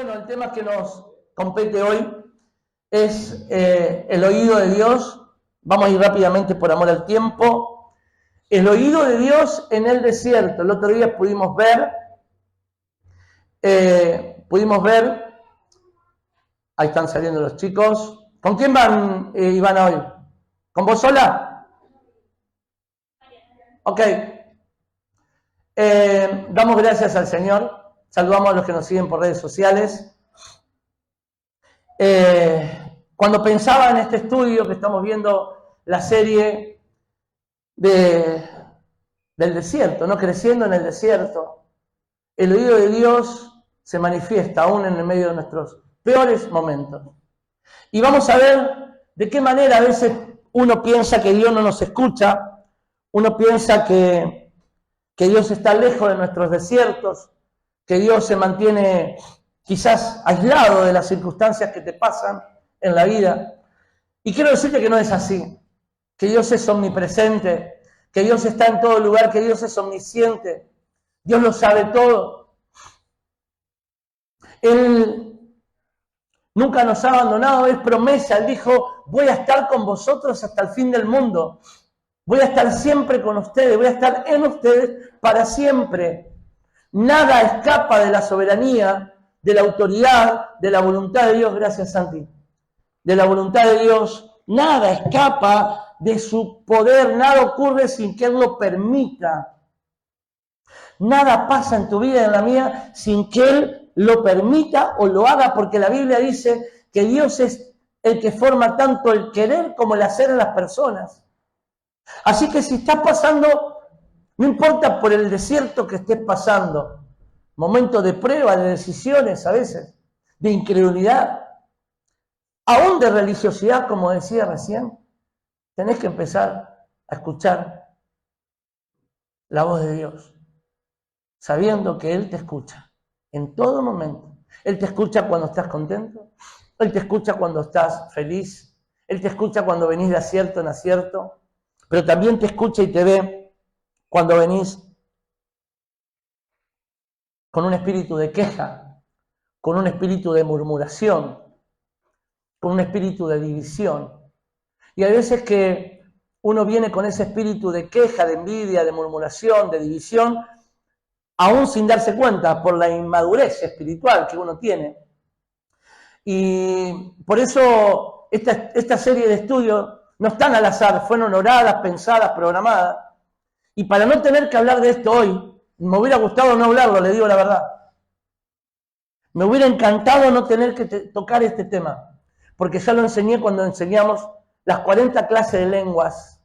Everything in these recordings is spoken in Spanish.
Bueno, el tema que nos compete hoy es el oído de Dios. Vamos a ir rápidamente por amor al tiempo. El oído de Dios en el desierto. El otro día pudimos ver, ahí están saliendo los chicos. ¿Con quién van, Ivana, hoy? ¿Con vos sola? Ok. Damos gracias al Señor. Saludamos a los que nos siguen por redes sociales. Cuando pensaba en este estudio que estamos viendo, la serie del desierto, ¿no? Creciendo en el desierto, el oído de Dios se manifiesta aún en el medio de nuestros peores momentos. Y vamos a ver de qué manera a veces uno piensa que Dios no nos escucha, uno piensa que Dios está lejos de nuestros desiertos, que Dios se mantiene quizás aislado de las circunstancias que te pasan en la vida. Y quiero decirte que no es así, que Dios es omnipresente, que Dios está en todo lugar, que Dios es omnisciente, Dios lo sabe todo. Él nunca nos ha abandonado, es promesa, Él dijo, voy a estar con vosotros hasta el fin del mundo, voy a estar siempre con ustedes, voy a estar en ustedes para siempre. Nada escapa de la soberanía, de la autoridad, de la voluntad de Dios, gracias Santi, de la voluntad de Dios, nada escapa de su poder, nada ocurre sin que Él lo permita. Nada pasa en tu vida y en la mía sin que Él lo permita o lo haga, porque la Biblia dice que Dios es el que forma tanto el querer como el hacer en las personas. Así que si estás pasando, no importa por el desierto que estés pasando, momentos de prueba, de decisiones a veces, de incredulidad, aún de religiosidad, como decía recién, tenés que empezar a escuchar la voz de Dios, sabiendo que Él te escucha en todo momento. Él te escucha cuando estás contento, Él te escucha cuando estás feliz, Él te escucha cuando venís de acierto en acierto, pero también te escucha y te ve cuando venís con un espíritu de queja, con un espíritu de murmuración, con un espíritu de división. Y hay veces que uno viene con ese espíritu de queja, de envidia, de murmuración, de división, aún sin darse cuenta por la inmadurez espiritual que uno tiene. Y por eso esta serie de estudios no están al azar, fueron oradas, pensadas, programadas. Y para no tener que hablar de esto hoy, me hubiera gustado no hablarlo, le digo la verdad. Me hubiera encantado no tener que tocar este tema, porque ya lo enseñé cuando enseñamos las 40 clases de lenguas.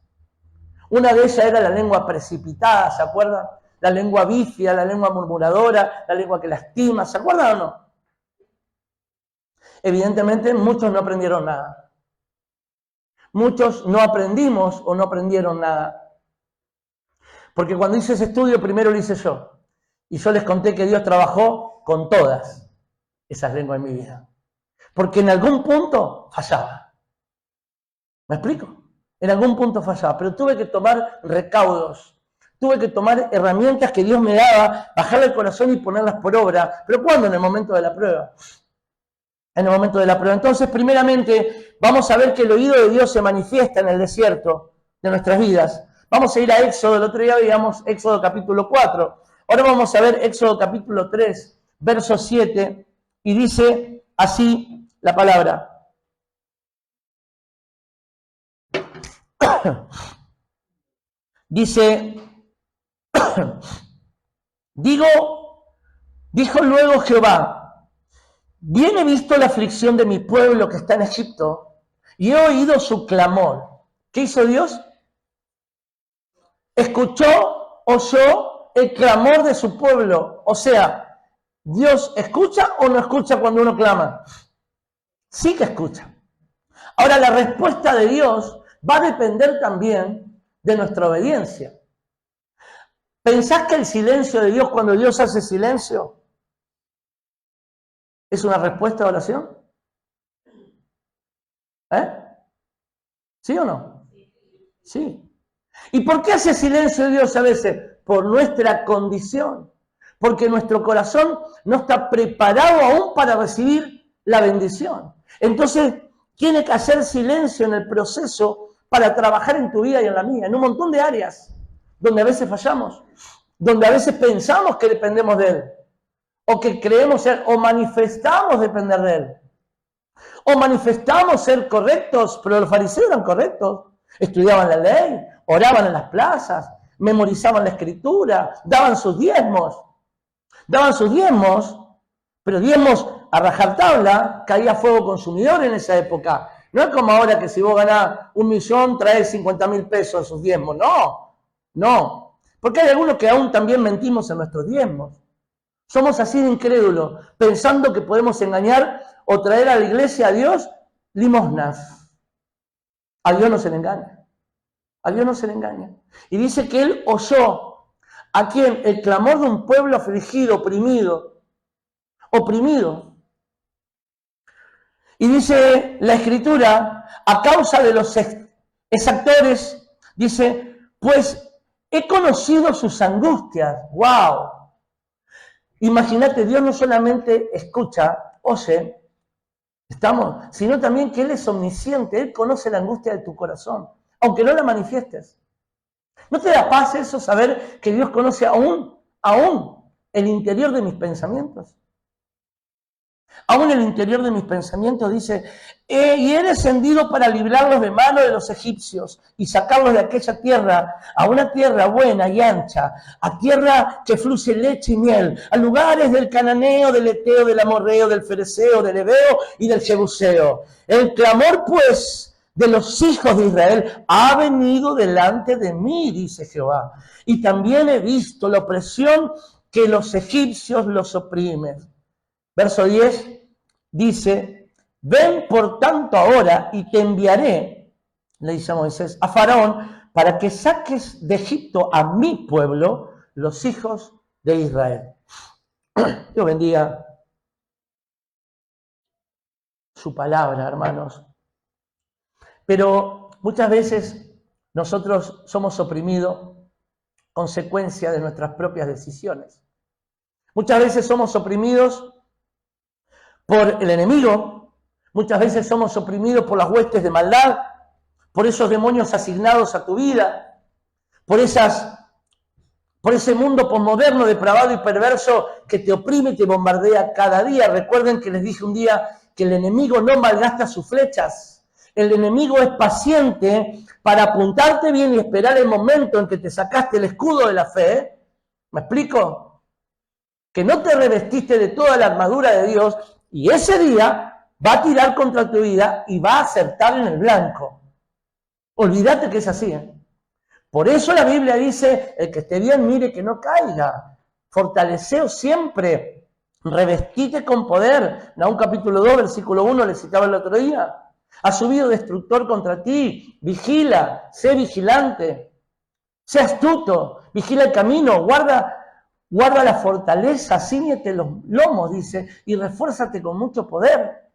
Una de ellas era la lengua precipitada, ¿se acuerdan? La lengua bífida, la lengua murmuradora, la lengua que lastima, ¿se acuerdan o no? Evidentemente muchos no aprendieron nada. Muchos no aprendimos o no aprendieron nada. Porque cuando hice ese estudio, primero lo hice yo. Y yo les conté que Dios trabajó con todas esas lenguas en mi vida. Porque en algún punto fallaba. ¿Me explico? En algún punto fallaba. Pero tuve que tomar recaudos. Tuve que tomar herramientas que Dios me daba, bajarle el corazón y ponerlas por obra. ¿Pero cuándo? En el momento de la prueba. En el momento de la prueba. Entonces, primeramente, vamos a ver que el oído de Dios se manifiesta en el desierto de nuestras vidas. Vamos a ir a Éxodo, el otro día veíamos Éxodo capítulo 4. Ahora vamos a ver Éxodo capítulo 3, verso 7, y dice así la palabra. Dice, dijo luego Jehová, bien he visto la aflicción de mi pueblo que está en Egipto, y he oído su clamor. ¿Qué hizo Dios? Escuchó, oyó el clamor de su pueblo. O sea, ¿Dios escucha o no escucha cuando uno clama? Sí que escucha. Ahora, la respuesta de Dios va a depender también de nuestra obediencia. ¿Pensás que el silencio de Dios, cuando Dios hace silencio, es una respuesta a oración? ¿Sí o no? Sí. ¿Y por qué hace silencio Dios a veces? Por nuestra condición, porque nuestro corazón no está preparado aún para recibir la bendición. Entonces, tiene que hacer silencio en el proceso para trabajar en tu vida y en la mía, en un montón de áreas donde a veces fallamos, donde a veces pensamos que dependemos de Él, o que creemos ser, o manifestamos depender de Él, o manifestamos ser correctos, pero los fariseos eran correctos, estudiaban la ley, oraban en las plazas, memorizaban la escritura, daban sus diezmos, pero diezmos a rajatabla, caía fuego consumidor en esa época. No es como ahora que si vos ganás 1 millón, traes 50.000 pesos en sus diezmos. No. Porque hay algunos que aún también mentimos en nuestros diezmos. Somos así de incrédulos, pensando que podemos engañar o traer a la iglesia a Dios limosnas. A Dios no se le engaña. A Dios no se le engaña. Y dice que Él oyó a quien el clamor de un pueblo afligido, oprimido. Y dice la Escritura, a causa de los exactores, dice, pues he conocido sus angustias. ¡Wow! Imagínate, Dios no solamente escucha, oye, sino también que Él es omnisciente, Él conoce la angustia de tu corazón, aunque no la manifiestes. ¿No te da paz eso, saber que Dios conoce aún el interior de mis pensamientos? Aún el interior de mis pensamientos dice, y he descendido para librarlos de mano de los egipcios y sacarlos de aquella tierra a una tierra buena y ancha, a tierra que fluye leche y miel, a lugares del cananeo, del eteo, del amorreo, del fereceo, del heveo y del jebuseo. El clamor, pues, de los hijos de Israel ha venido delante de mí, dice Jehová, y también he visto la opresión que los egipcios los oprimen. Verso 10 dice, ven por tanto ahora y te enviaré, le dice a Moisés, a Faraón, para que saques de Egipto a mi pueblo, los hijos de Israel. Dios bendiga su palabra, hermanos. Pero muchas veces nosotros somos oprimidos consecuencia de nuestras propias decisiones. Muchas veces somos oprimidos por el enemigo, muchas veces somos oprimidos por las huestes de maldad, por esos demonios asignados a tu vida, por ese mundo posmoderno, depravado y perverso que te oprime y te bombardea cada día. Recuerden que les dije un día que el enemigo no malgasta sus flechas. El enemigo es paciente para apuntarte bien y esperar el momento en que te sacaste el escudo de la fe. ¿Me explico? Que no te revestiste de toda la armadura de Dios y ese día va a tirar contra tu vida y va a acertar en el blanco. Olvídate que es así, ¿eh? Por eso la Biblia dice, el que esté bien mire que no caiga. Fortaleceos siempre, revestite con poder. Nahum capítulo 2, versículo 1, le citaba el otro día. Ha subido destructor contra ti, vigila, sé vigilante, sé astuto, vigila el camino, guarda la fortaleza, cíñete los lomos, dice, y refuérzate con mucho poder.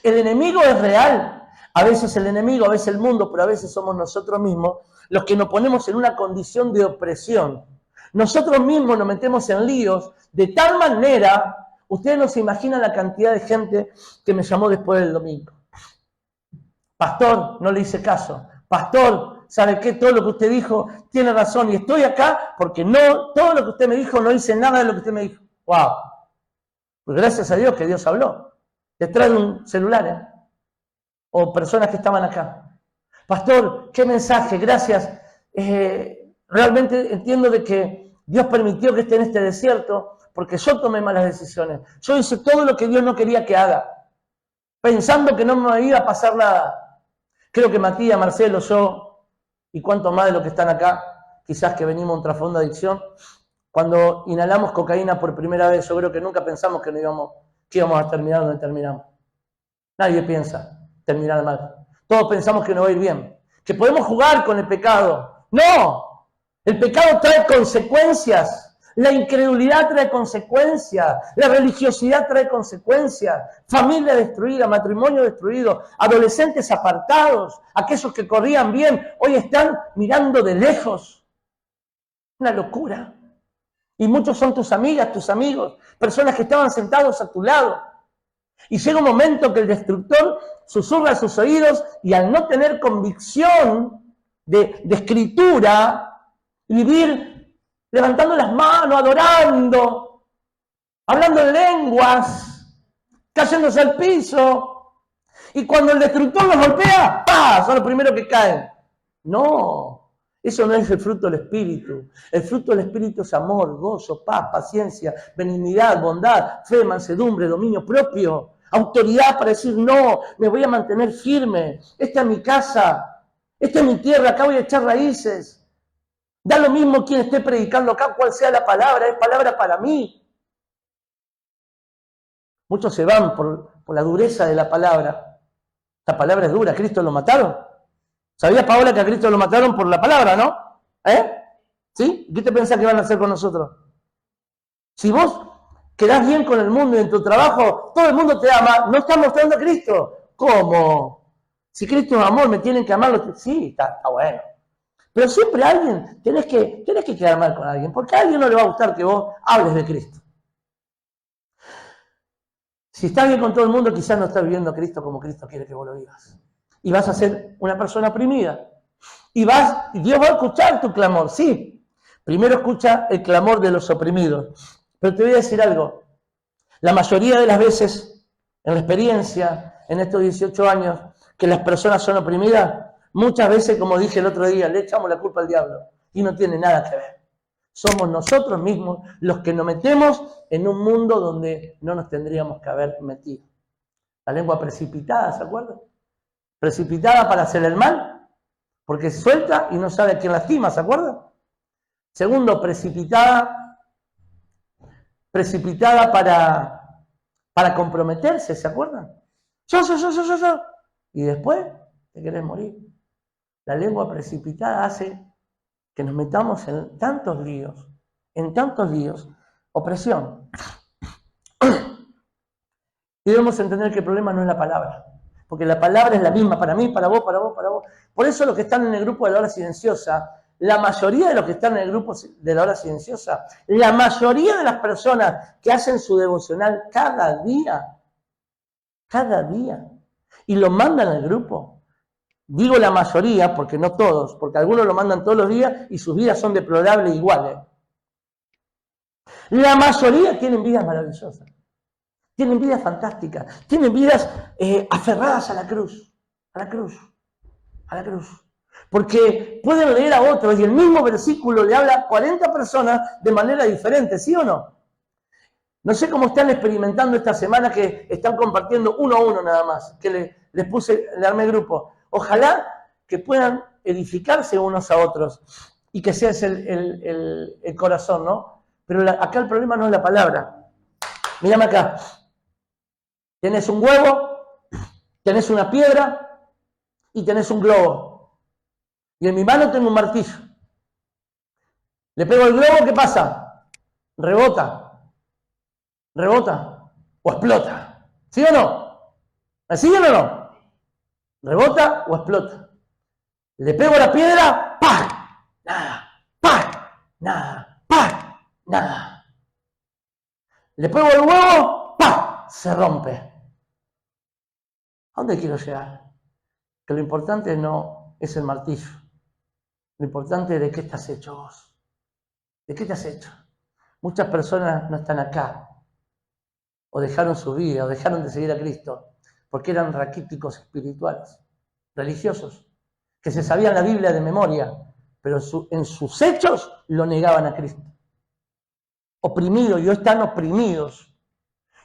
El enemigo es real, a veces el enemigo, a veces el mundo, pero a veces somos nosotros mismos los que nos ponemos en una condición de opresión. Nosotros mismos nos metemos en líos de tal manera. Ustedes no se imaginan la cantidad de gente que me llamó después del domingo. Pastor, no le hice caso. Pastor, ¿sabe qué? Todo lo que usted dijo tiene razón y estoy acá porque no, todo lo que usted me dijo, no hice nada de lo que usted me dijo. ¡Wow! Pues gracias a Dios que Dios habló. Detrás de un celular, ¿eh? O personas que estaban acá. Pastor, qué mensaje, gracias. Realmente entiendo de que Dios permitió que esté en este desierto porque yo tomé malas decisiones. Yo hice todo lo que Dios no quería que haga, pensando que no me iba a pasar nada. Creo que Matías, Marcelo, yo, y cuanto más de los que están acá, quizás que venimos de un trasfondo de adicción, cuando inhalamos cocaína por primera vez, yo creo que nunca pensamos que íbamos a terminar donde terminamos. Nadie piensa terminar mal. Todos pensamos que nos va a ir bien, que podemos jugar con el pecado. ¡No! El pecado trae consecuencias. La incredulidad trae consecuencias, la religiosidad trae consecuencias, familia destruida, matrimonio destruido, adolescentes apartados, aquellos que corrían bien, hoy están mirando de lejos. Una locura. Y muchos son tus amigas, tus amigos, personas que estaban sentados a tu lado. Y llega un momento que el destructor susurra a sus oídos y al no tener convicción de escritura, vivir levantando las manos, adorando, hablando en lenguas, cayéndose al piso. Y cuando el destructor los golpea, ¡pah!, son los primeros que caen. No, eso no es el fruto del Espíritu. El fruto del Espíritu es amor, gozo, paz, paciencia, benignidad, bondad, fe, mansedumbre, dominio propio, autoridad para decir no, me voy a mantener firme. Esta es mi casa, esta es mi tierra, acá voy a echar raíces. Da lo mismo quien esté predicando acá, cuál sea la palabra, es palabra para mí. Muchos se van por la dureza de la palabra. La palabra es dura, ¿Cristo lo mataron? ¿Sabías, Paola, que a Cristo lo mataron por la palabra, no? ¿Sí? ¿Qué te pensás que van a hacer con nosotros? Si vos quedás bien con el mundo y en tu trabajo, todo el mundo te ama, no estás mostrando a Cristo. ¿Cómo? Si Cristo es amor, me tienen que amar. Sí, está bueno. Pero siempre tenés que quedar mal con alguien, porque a alguien no le va a gustar que vos hables de Cristo. Si estás bien con todo el mundo, quizás no estás viviendo a Cristo como Cristo quiere que vos lo vivas. Y vas a ser una persona oprimida. Y Dios va a escuchar tu clamor, sí. Primero escucha el clamor de los oprimidos. Pero te voy a decir algo. La mayoría de las veces, en la experiencia, en estos 18 años, que las personas son oprimidas, muchas veces, como dije el otro día, le echamos la culpa al diablo. Y no tiene nada que ver. Somos nosotros mismos los que nos metemos en un mundo donde no nos tendríamos que haber metido. La lengua precipitada, ¿se acuerdan? Precipitada para hacer el mal, porque suelta y no sabe a quién lastima, ¿se acuerdan? Segundo, precipitada para comprometerse, ¿se acuerdan? Yo. Y después te querés morir. La lengua precipitada hace que nos metamos en tantos líos, opresión. Y debemos entender que el problema no es la palabra, porque la palabra es la misma para mí, para vos. Por eso los que están en el grupo de la hora silenciosa, la mayoría de los que están en el grupo de la hora silenciosa, la mayoría de las personas que hacen su devocional cada día, y lo mandan al grupo. Digo la mayoría, porque no todos, porque algunos lo mandan todos los días y sus vidas son deplorables iguales. La mayoría tienen vidas maravillosas, tienen vidas fantásticas, tienen vidas aferradas a la cruz. Porque pueden leer a otros y el mismo versículo le habla a 40 personas de manera diferente, ¿sí o no? No sé cómo están experimentando esta semana que están compartiendo uno a uno nada más, que le armé grupo. Ojalá que puedan edificarse unos a otros y que sea el corazón, ¿no? Pero acá el problema no es la palabra. Mírame acá. Tenés un huevo, tenés una piedra y tenés un globo. Y en mi mano tengo un martillo. Le pego el globo, ¿qué pasa? Rebota o explota. ¿Sí o no? ¿Sí o no? Rebota o explota. Le pego la piedra, ¡pah! Nada, ¡pah! Nada, ¡pah! Nada. Le pego el huevo, ¡pah! Se rompe. ¿A dónde quiero llegar? Que lo importante no es el martillo. Lo importante es de qué estás hecho vos. ¿De qué te has hecho? Muchas personas no están acá. O dejaron su vida, o dejaron de seguir a Cristo. Porque eran raquíticos espirituales, religiosos, que se sabían la Biblia de memoria, pero en sus hechos lo negaban a Cristo. Oprimidos, y hoy están oprimidos.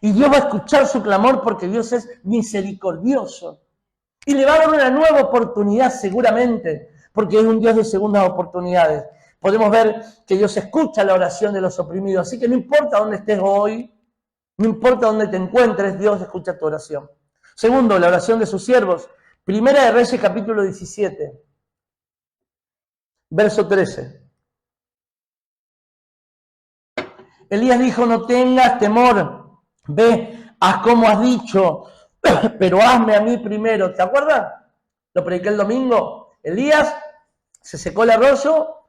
Y Dios va a escuchar su clamor porque Dios es misericordioso. Y le va a dar una nueva oportunidad seguramente, porque es un Dios de segundas oportunidades. Podemos ver que Dios escucha la oración de los oprimidos, así que no importa dónde estés hoy, no importa dónde te encuentres, Dios escucha tu oración. Segundo, la oración de sus siervos. Primera de Reyes, capítulo 17, verso 13. Elías dijo, no tengas temor, ve, haz como has dicho, pero hazme a mí primero. ¿Te acuerdas? Lo prediqué el domingo. Elías se secó el arroyo,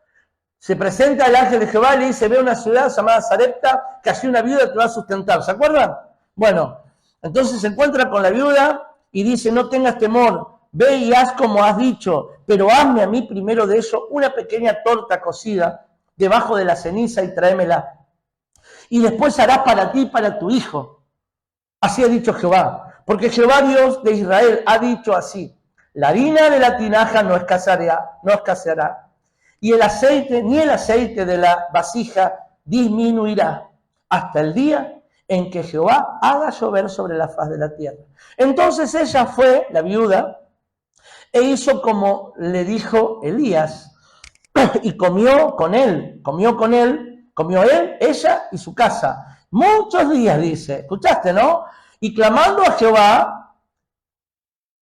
Se presenta el ángel de Jehová y le dice, ve a una ciudad llamada Sarepta, que allí una viuda te va a sustentar. ¿Se acuerdan? Bueno, entonces se encuentra con la viuda y dice, no tengas temor, ve y haz como has dicho, pero hazme a mí primero de eso una pequeña torta cocida debajo de la ceniza y tráemela. Y después harás para ti y para tu hijo. Así ha dicho Jehová, porque Jehová Dios de Israel ha dicho así, la harina de la tinaja no escaseará, y el aceite, ni el aceite de la vasija disminuirá, hasta el día en que Jehová haga llover sobre la faz de la tierra. Entonces ella fue, la viuda, e hizo como le dijo Elías, y comió él, ella y su casa. Muchos días, dice, ¿escuchaste, no? Y clamando a Jehová,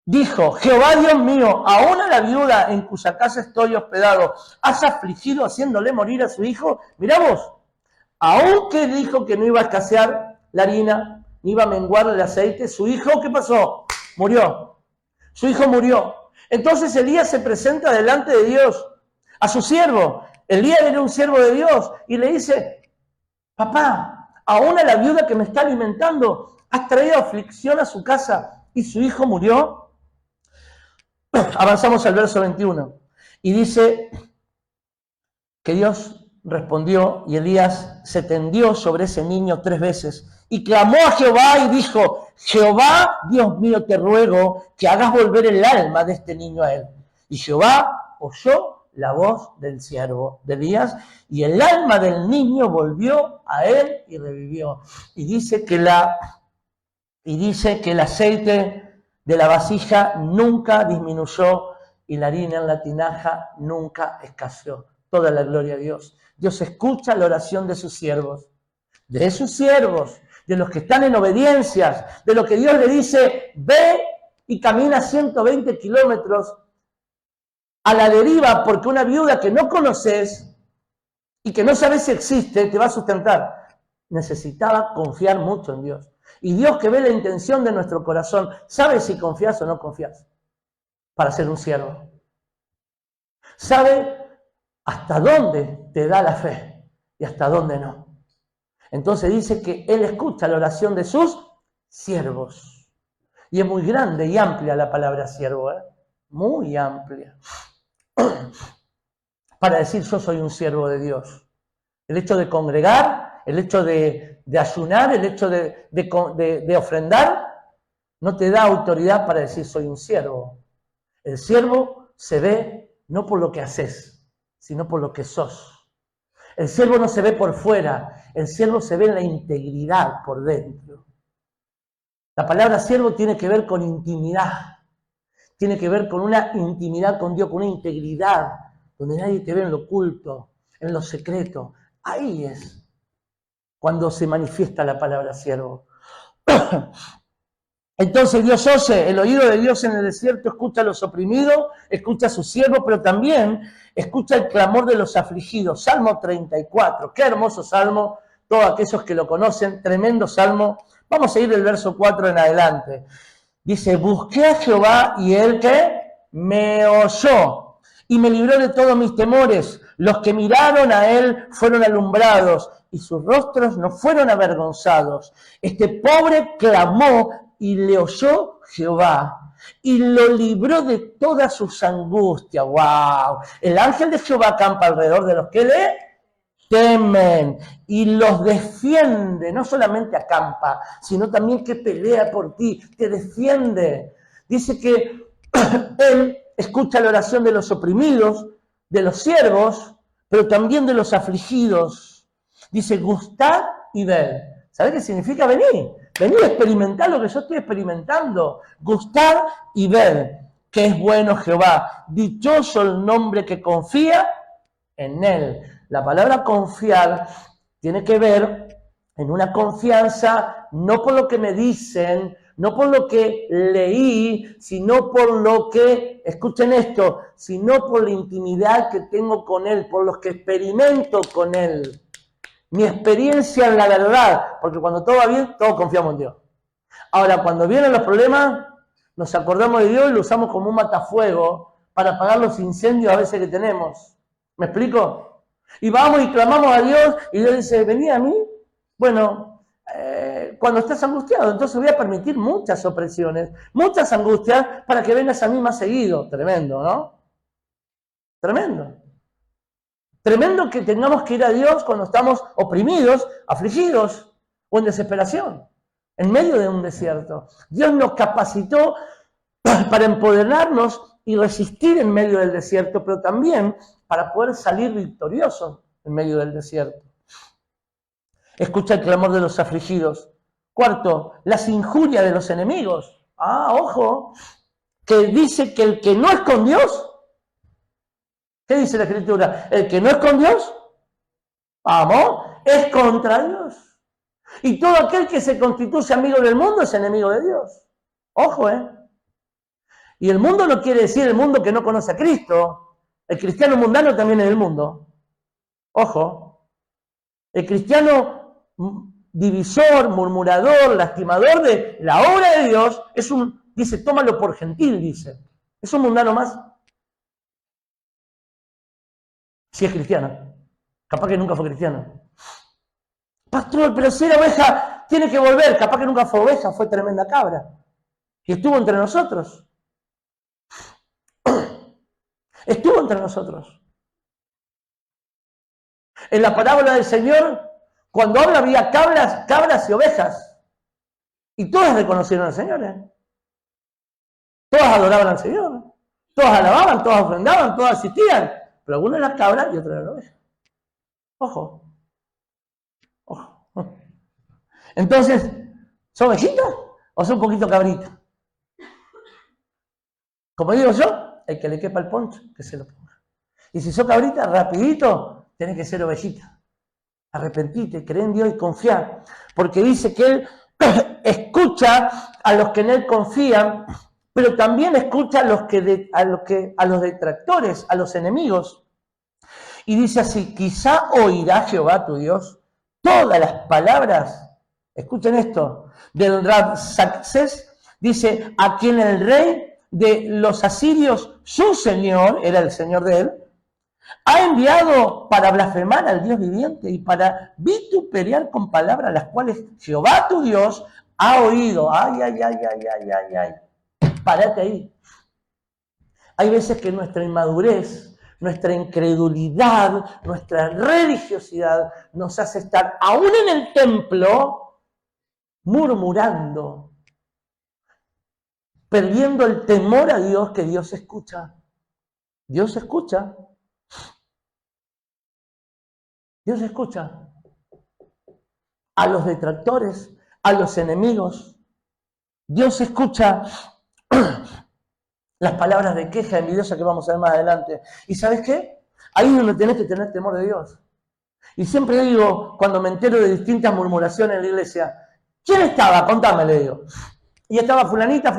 dijo, Jehová Dios mío, aún a la viuda en cuya casa estoy hospedado, ¿has afligido haciéndole morir a su hijo? Mirá vos, aunque dijo que no iba a escasear la harina, ni iba a menguar el aceite, su hijo, ¿qué pasó? Murió. Su hijo murió. Entonces Elías se presenta delante de Dios, a su siervo. Elías era un siervo de Dios y le dice, papá, aún a la viuda que me está alimentando, ¿has traído aflicción a su casa y su hijo murió? Avanzamos al verso 21 y dice que Dios respondió y Elías se tendió sobre ese niño 3 veces y clamó a Jehová y dijo, Jehová, Dios mío, te ruego que hagas volver el alma de este niño a él. Y Jehová oyó la voz del siervo de Elías y el alma del niño volvió a él y revivió. Y dice que el aceite de la vasija nunca disminuyó y la harina en la tinaja nunca escaseó. Toda la gloria a Dios. Dios escucha la oración de sus siervos, de los que están en obediencias, de los que Dios le dice, ve y camina 120 kilómetros a la deriva porque una viuda que no conoces y que no sabes si existe te va a sustentar. Necesitaba confiar mucho en Dios. Y Dios, que ve la intención de nuestro corazón, sabe si confías o no confías para ser un siervo. Sabe hasta dónde te da la fe y hasta dónde no. Entonces dice que Él escucha la oración de sus siervos. Y es muy grande y amplia la palabra siervo, muy amplia. Para decir yo soy un siervo de Dios. El hecho de congregar, el hecho de ayunar, el hecho de ofrendar, no te da autoridad para decir soy un siervo. El siervo se ve no por lo que haces, sino por lo que sos. El siervo no se ve por fuera, el siervo se ve en la integridad por dentro. La palabra siervo tiene que ver con intimidad, tiene que ver con una intimidad con Dios, con una integridad, donde nadie te ve en lo oculto, en lo secreto. Ahí es cuando se manifiesta la palabra siervo. Entonces Dios oye, el oído de Dios en el desierto escucha a los oprimidos, escucha a sus siervos, pero también escucha el clamor de los afligidos. Salmo 34, qué hermoso salmo, todos aquellos que lo conocen, tremendo salmo. Vamos a ir del verso 4 en adelante. Dice, busqué a Jehová y él que me oyó y me libró de todos mis temores. Los que miraron a él fueron alumbrados y sus rostros no fueron avergonzados. Este pobre clamó y le oyó Jehová y lo libró de todas sus angustias. ¡Wow! El ángel de Jehová acampa alrededor de los que le temen y los defiende. No solamente acampa, sino también que pelea por ti, te defiende. Dice que él escucha la oración de los oprimidos, de los siervos, pero también de los afligidos. Dice, gustad y ved. ¿Sabés qué significa venir? Venir a experimentar lo que yo estoy experimentando. Gustad y ved que es bueno Jehová. Dichoso el nombre que confía en él. La palabra confiar tiene que ver en una confianza no por lo que me dicen, no por lo que leí, sino por lo que, escuchen esto, sino por la intimidad que tengo con él, por los que experimento con él. Mi experiencia en la verdad, porque cuando todo va bien, todos confiamos en Dios. Ahora, cuando vienen los problemas, nos acordamos de Dios y lo usamos como un matafuego para apagar los incendios a veces que tenemos. ¿Me explico? Y vamos y clamamos a Dios y Dios dice, vení a mí. Bueno, cuando estás angustiado, entonces voy a permitir muchas opresiones, muchas angustias para que vengas a mí más seguido. Tremendo, ¿no? Tremendo. Tremendo que tengamos que ir a Dios cuando estamos oprimidos, afligidos o en desesperación, en medio de un desierto. Dios nos capacitó para empoderarnos y resistir en medio del desierto, pero también para poder salir victoriosos en medio del desierto. Escucha el clamor de los afligidos. Cuarto, las injurias de los enemigos. Ojo, que dice que el que no es con Dios, ¿qué dice la Escritura? El que no es con Dios, vamos, es contra Dios. Y todo aquel que se constituye amigo del mundo es enemigo de Dios. Ojo, Y el mundo no quiere decir el mundo que no conoce a Cristo. El cristiano mundano también es del mundo. Ojo. El cristiano divisor, murmurador, lastimador de la obra de Dios, dice, tómalo por gentil, dice. Es un mundano más. Si es cristiano. Capaz que nunca fue cristiano. Pastor, pero si era oveja, tiene que volver. Capaz que nunca fue oveja, fue tremenda cabra. Y estuvo entre nosotros. Estuvo entre nosotros. En la parábola del Señor, cuando habla había cabras y ovejas. Y todas reconocieron al Señor. Todas adoraban al Señor. Todas alababan, todas ofrendaban, todas asistían. Pero algunas eran cabras y otras eran ovejas. Ojo. Ojo. Entonces, ¿son ovejitas o son un poquito cabritas? Como digo yo, el que le quepa el poncho, que se lo ponga. Y si sos cabrita, rapidito, tenés que ser ovejita. Arrepentite, creer en Dios y confiar. Porque dice que Él escucha a los que en Él confían, pero también escucha a los detractores, a los enemigos. Y dice así, quizá oirá Jehová tu Dios todas las palabras, escuchen esto, del Rabsaces, dice, a quien el rey de los asirios, su señor, era el señor de él, ha enviado para blasfemar al Dios viviente y para vituperar con palabras las cuales Jehová tu Dios ha oído. Ay. Párate ahí. Hay veces que nuestra inmadurez, nuestra incredulidad, nuestra religiosidad nos hace estar aún en el templo murmurando, perdiendo el temor a Dios, que Dios escucha. Dios escucha. Dios escucha a los detractores, a los enemigos. Dios escucha las palabras de queja envidiosa que vamos a ver más adelante. ¿Y sabes qué? Ahí es donde tenés que tener temor de Dios. Y siempre digo, cuando me entero de distintas murmuraciones en la iglesia, ¿quién estaba? Contame, le digo. Y estaba fulanita.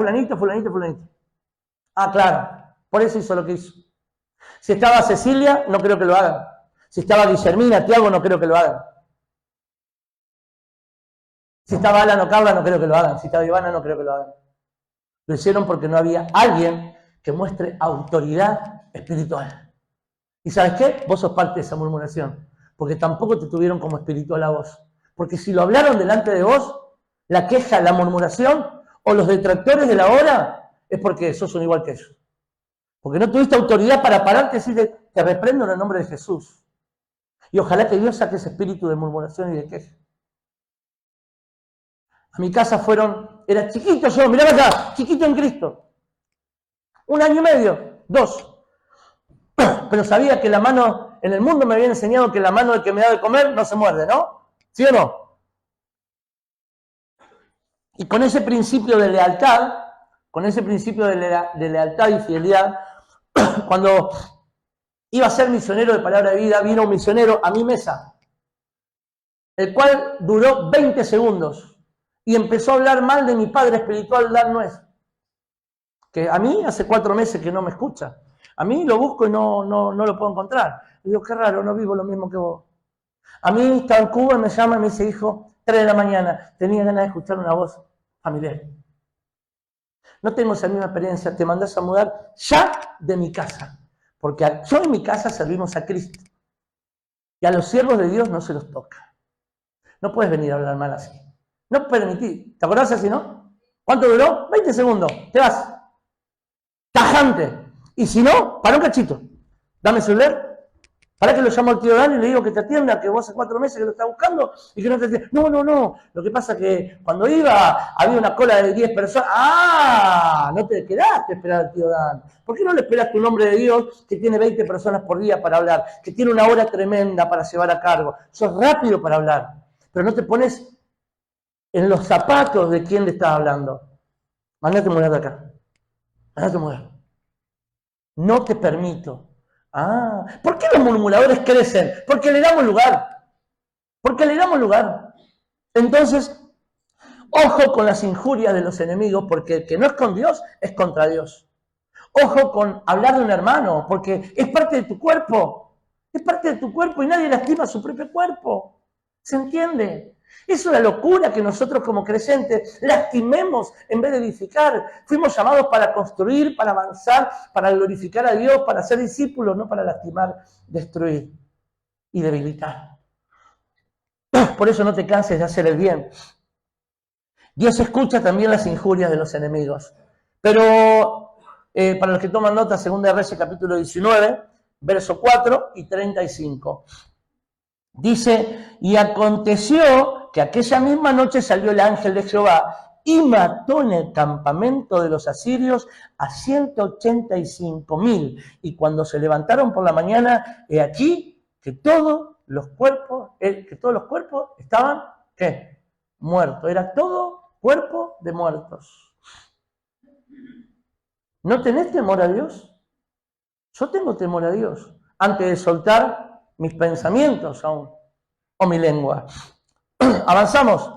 Claro, por eso hizo lo que hizo. Si estaba Cecilia, no creo que lo hagan. Si estaba Guillermina, Tiago, no creo que lo hagan. Si estaba Alan o Carla, no creo que lo hagan. Si estaba Ivana, no creo que lo hagan. Lo hicieron porque no había alguien que muestre autoridad espiritual. ¿Y sabes qué? Vos sos parte de esa murmuración. Porque tampoco te tuvieron como espiritual a vos. Porque si lo hablaron delante de vos, la queja, la murmuración, o los detractores de la hora, es porque sos un igual que ellos. Porque no tuviste autoridad para pararte y decirte, te reprendo en el nombre de Jesús. Y ojalá que Dios saque ese espíritu de murmuración y de queja. A mi casa era chiquito yo, mirá acá, chiquito en Cristo. 1 año y medio, 2. Pero sabía que la mano, en el mundo me habían enseñado que la mano del que me da de comer no se muerde, ¿no? ¿Sí o no? Y con ese principio de lealtad, de lealtad y fidelidad, cuando iba a ser misionero de Palabra de Vida, vino un misionero a mi mesa, el cual duró 20 segundos y empezó a hablar mal de mi padre espiritual, Dan Nuez, que a mí hace 4 meses que no me escucha. A mí lo busco y no lo puedo encontrar. Y digo, qué raro, no vivo lo mismo que vos. A mí está en Cuba, me llama y me dice, hijo, 3 de la mañana, tenía ganas de escuchar una voz familiar. No tengo esa misma experiencia, te mandás a mudar ya de mi casa. Porque yo en mi casa servimos a Cristo. que a los siervos de Dios no se los toca. No puedes venir a hablar mal así. No permití. ¿Te acordás así, no? ¿Cuánto duró? 20 segundos. Te vas. Tajante. Y si no, para un cachito. Dame el celular. Para que lo llamo al tío Dani y le digo que te atienda, que vos hace 4 meses que lo estás buscando y que no te atienda. No. Lo que pasa es que cuando iba había una cola de 10 personas. ¡Ah! No te quedaste a esperar al tío Dani. ¿Por qué no le esperaste un hombre de Dios que tiene 20 personas por día para hablar? Que tiene una hora tremenda para llevar a cargo. Sos rápido para hablar. Pero no te pones en los zapatos de quien le estás hablando. Mándate a mover de acá. Mándate a mover. No te permito. ¿Por qué los murmuradores crecen? Porque le damos lugar. Porque le damos lugar. Entonces, ojo con las injurias de los enemigos, porque el que no es con Dios es contra Dios. Ojo con hablar de un hermano, porque es parte de tu cuerpo. Es parte de tu cuerpo y nadie lastima su propio cuerpo. ¿Se entiende? Es una locura que nosotros como creyentes lastimemos en vez de edificar. Fuimos llamados para construir, para avanzar, para glorificar a Dios, para ser discípulos, no para lastimar, destruir y debilitar. Por eso no te canses de hacer el bien. Dios escucha también las injurias de los enemigos. Pero para los que toman nota, 2 Reyes capítulo 19, verso 4 y 35. Dice, y aconteció que aquella misma noche salió el ángel de Jehová y mató en el campamento de los asirios a 185.000. Y cuando se levantaron por la mañana, he aquí que todos los cuerpos estaban, ¿qué? Muertos. Era todo cuerpo de muertos. ¿No tenés temor a Dios? Yo tengo temor a Dios. Antes de soltar mis pensamientos aún, o mi lengua. Avanzamos.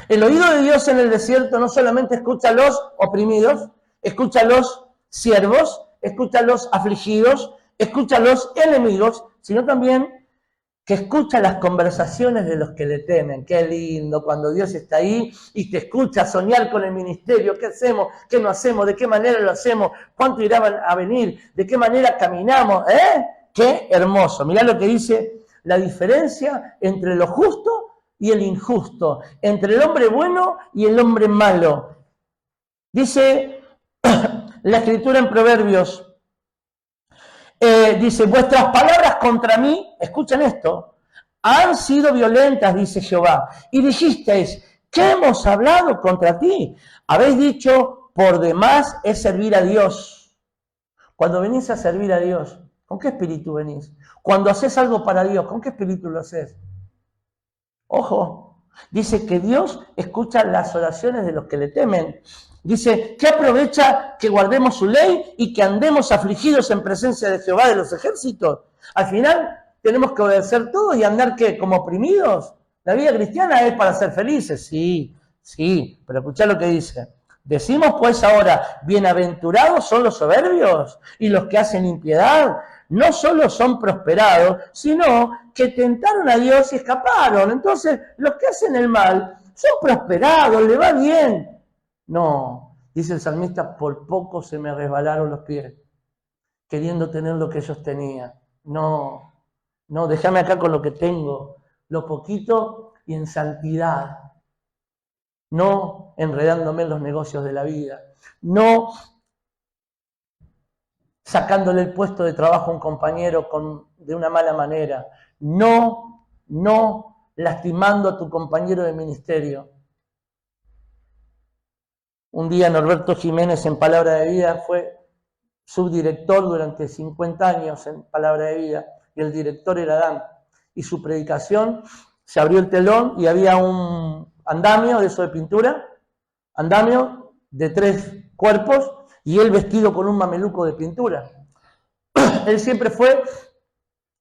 El oído de Dios en el desierto no solamente escucha a los oprimidos, escucha a los siervos, escucha a los afligidos, escucha a los enemigos, sino también que escucha las conversaciones de los que le temen. Qué lindo cuando Dios está ahí y te escucha soñar con el ministerio. ¿Qué hacemos? ¿Qué no hacemos? ¿De qué manera lo hacemos? ¿Cuánto irá a venir? ¿De qué manera caminamos? ¡Qué hermoso! Mirá lo que dice la diferencia entre lo justo y el injusto, entre el hombre bueno y el hombre malo. Dice la escritura en Proverbios, dice, vuestras palabras contra mí, escuchen esto, han sido violentas, dice Jehová, y dijisteis, ¿qué hemos hablado contra ti? Habéis dicho, por demás es servir a Dios. Cuando venís a servir a Dios, ¿con qué espíritu venís? Cuando haces algo para Dios, ¿con qué espíritu lo haces? Ojo, dice que Dios escucha las oraciones de los que le temen. Dice, ¿qué aprovecha que guardemos su ley y que andemos afligidos en presencia de Jehová de los ejércitos? Al final, tenemos que obedecer todo y andar, ¿qué? ¿Como oprimidos? La vida cristiana es para ser felices, sí, pero escuchá lo que dice. Decimos pues ahora, bienaventurados son los soberbios y los que hacen impiedad. No solo son prosperados, sino que tentaron a Dios y escaparon. Entonces, los que hacen el mal son prosperados, le va bien. No, dice el salmista, por poco se me resbalaron los pies, queriendo tener lo que ellos tenían. No, déjame acá con lo que tengo, lo poquito y en santidad. No enredándome en los negocios de la vida. No sacándole el puesto de trabajo a un compañero de una mala manera. No lastimando a tu compañero de ministerio. Un día Norberto Jiménez en Palabra de Vida fue subdirector durante 50 años en Palabra de Vida y el director era Adán. Y su predicación, se abrió el telón y había un andamio de eso de pintura, andamio de 3 cuerpos y él vestido con un mameluco de pintura. Él siempre fue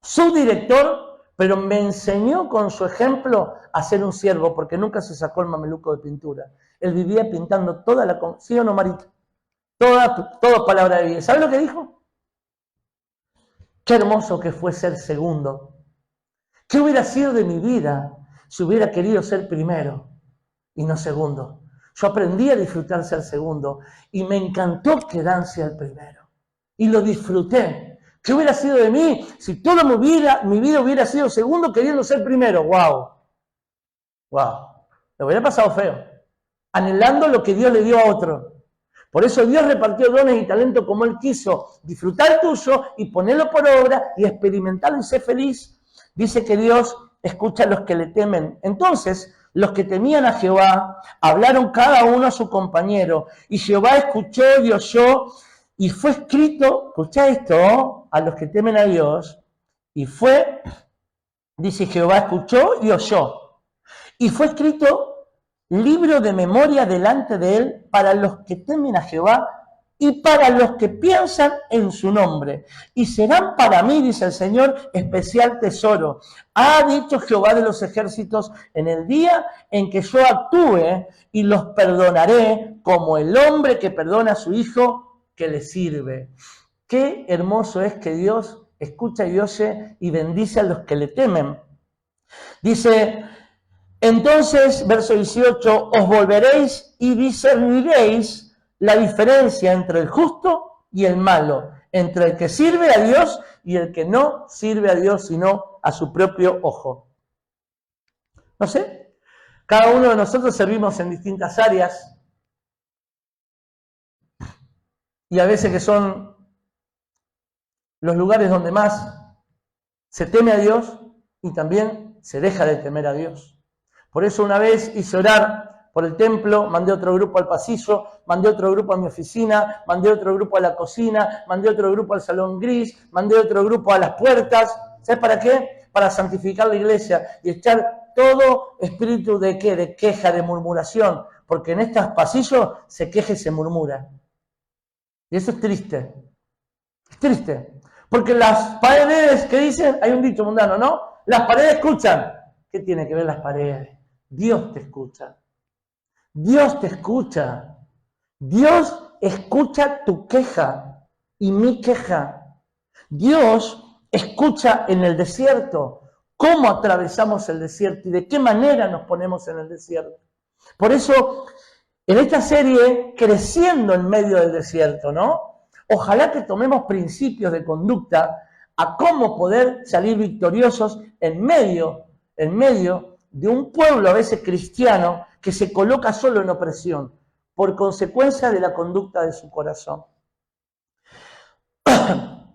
subdirector, pero me enseñó con su ejemplo a ser un siervo, porque nunca se sacó el mameluco de pintura. Él vivía pintando toda la... ¿Sí o no, Marita? Toda Palabra de Vida. ¿Sabe lo que dijo? Qué hermoso que fue ser segundo. ¿Qué hubiera sido de mi vida si hubiera querido ser primero y no segundo? Yo aprendí a disfrutar ser segundo y me encantó que Dan sea el primero. Y lo disfruté. ¿Qué hubiera sido de mí si toda mi vida hubiera sido segundo queriendo ser primero? ¡Wow! ¡Wow! Le hubiera pasado feo. Anhelando lo que Dios le dio a otro. Por eso Dios repartió dones y talentos como Él quiso. Disfrutar el tuyo y ponerlo por obra y experimentarlo y ser feliz. Dice que Dios escucha a los que le temen. Entonces, los que temían a Jehová hablaron cada uno a su compañero. Y Jehová escuchó y oyó. Y fue escrito, escucha esto, a los que temen a Dios. Y fue, dice Jehová escuchó y oyó. Y fue escrito libro de memoria delante de él para los que temen a Jehová y para los que piensan en su nombre. Y serán para mí, dice el Señor, especial tesoro. Ha dicho Jehová de los ejércitos, en el día en que yo actúe y los perdonaré como el hombre que perdona a su hijo que le sirve. Qué hermoso es que Dios escucha y oye y bendice a los que le temen. Dice, entonces, verso 18, os volveréis y discerniréis la diferencia entre el justo y el malo, entre el que sirve a Dios y el que no sirve a Dios, sino a su propio ojo. No sé, cada uno de nosotros servimos en distintas áreas y a veces que son los lugares donde más se teme a Dios y también se deja de temer a Dios. Por eso una vez hice orar por el templo, mandé otro grupo al pasillo, mandé otro grupo a mi oficina, mandé otro grupo a la cocina, mandé otro grupo al salón gris, mandé otro grupo a las puertas. ¿Sabes para qué? Para santificar la iglesia y echar todo espíritu de ¿qué? De queja, de murmuración, porque en estos pasillos se queja y se murmura. Y eso es triste. Es triste. Porque las paredes, ¿qué dicen? Hay un dicho mundano, ¿no? Las paredes escuchan. ¿Qué tiene que ver las paredes? Dios te escucha. Dios te escucha. Dios escucha tu queja y mi queja. Dios escucha en el desierto cómo atravesamos el desierto y de qué manera nos ponemos en el desierto. Por eso, en esta serie, creciendo en medio del desierto, ¿no? Ojalá que tomemos principios de conducta a cómo poder salir victoriosos en medio de un pueblo a veces cristiano que se coloca solo en opresión por consecuencia de la conducta de su corazón.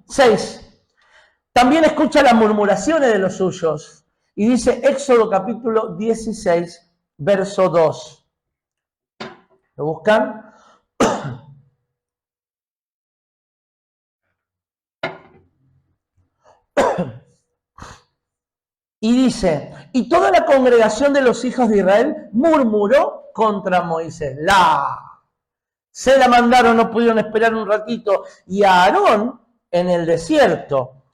6. También escucha las murmuraciones de los suyos. Y dice Éxodo capítulo 16, verso 2. ¿Lo buscan? Y dice, y toda la congregación de los hijos de Israel murmuró contra Moisés. Se la mandaron, no pudieron esperar un ratito. Y a Aarón en el desierto.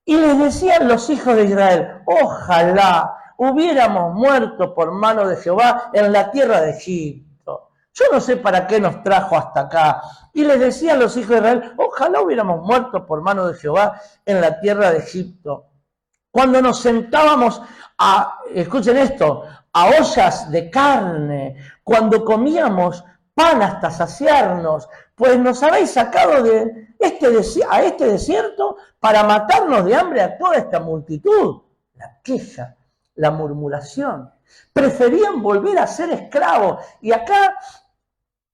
Y les decían los hijos de Israel, ojalá hubiéramos muerto por mano de Jehová en la tierra de Egipto. Yo no sé para qué nos trajo hasta acá. Y les decían los hijos de Israel, ojalá hubiéramos muerto por mano de Jehová en la tierra de Egipto. Cuando nos sentábamos escuchen esto, a ollas de carne, cuando comíamos pan hasta saciarnos, pues nos habéis sacado de a este desierto para matarnos de hambre a toda esta multitud. La queja, la murmuración. Preferían volver a ser esclavos. Y acá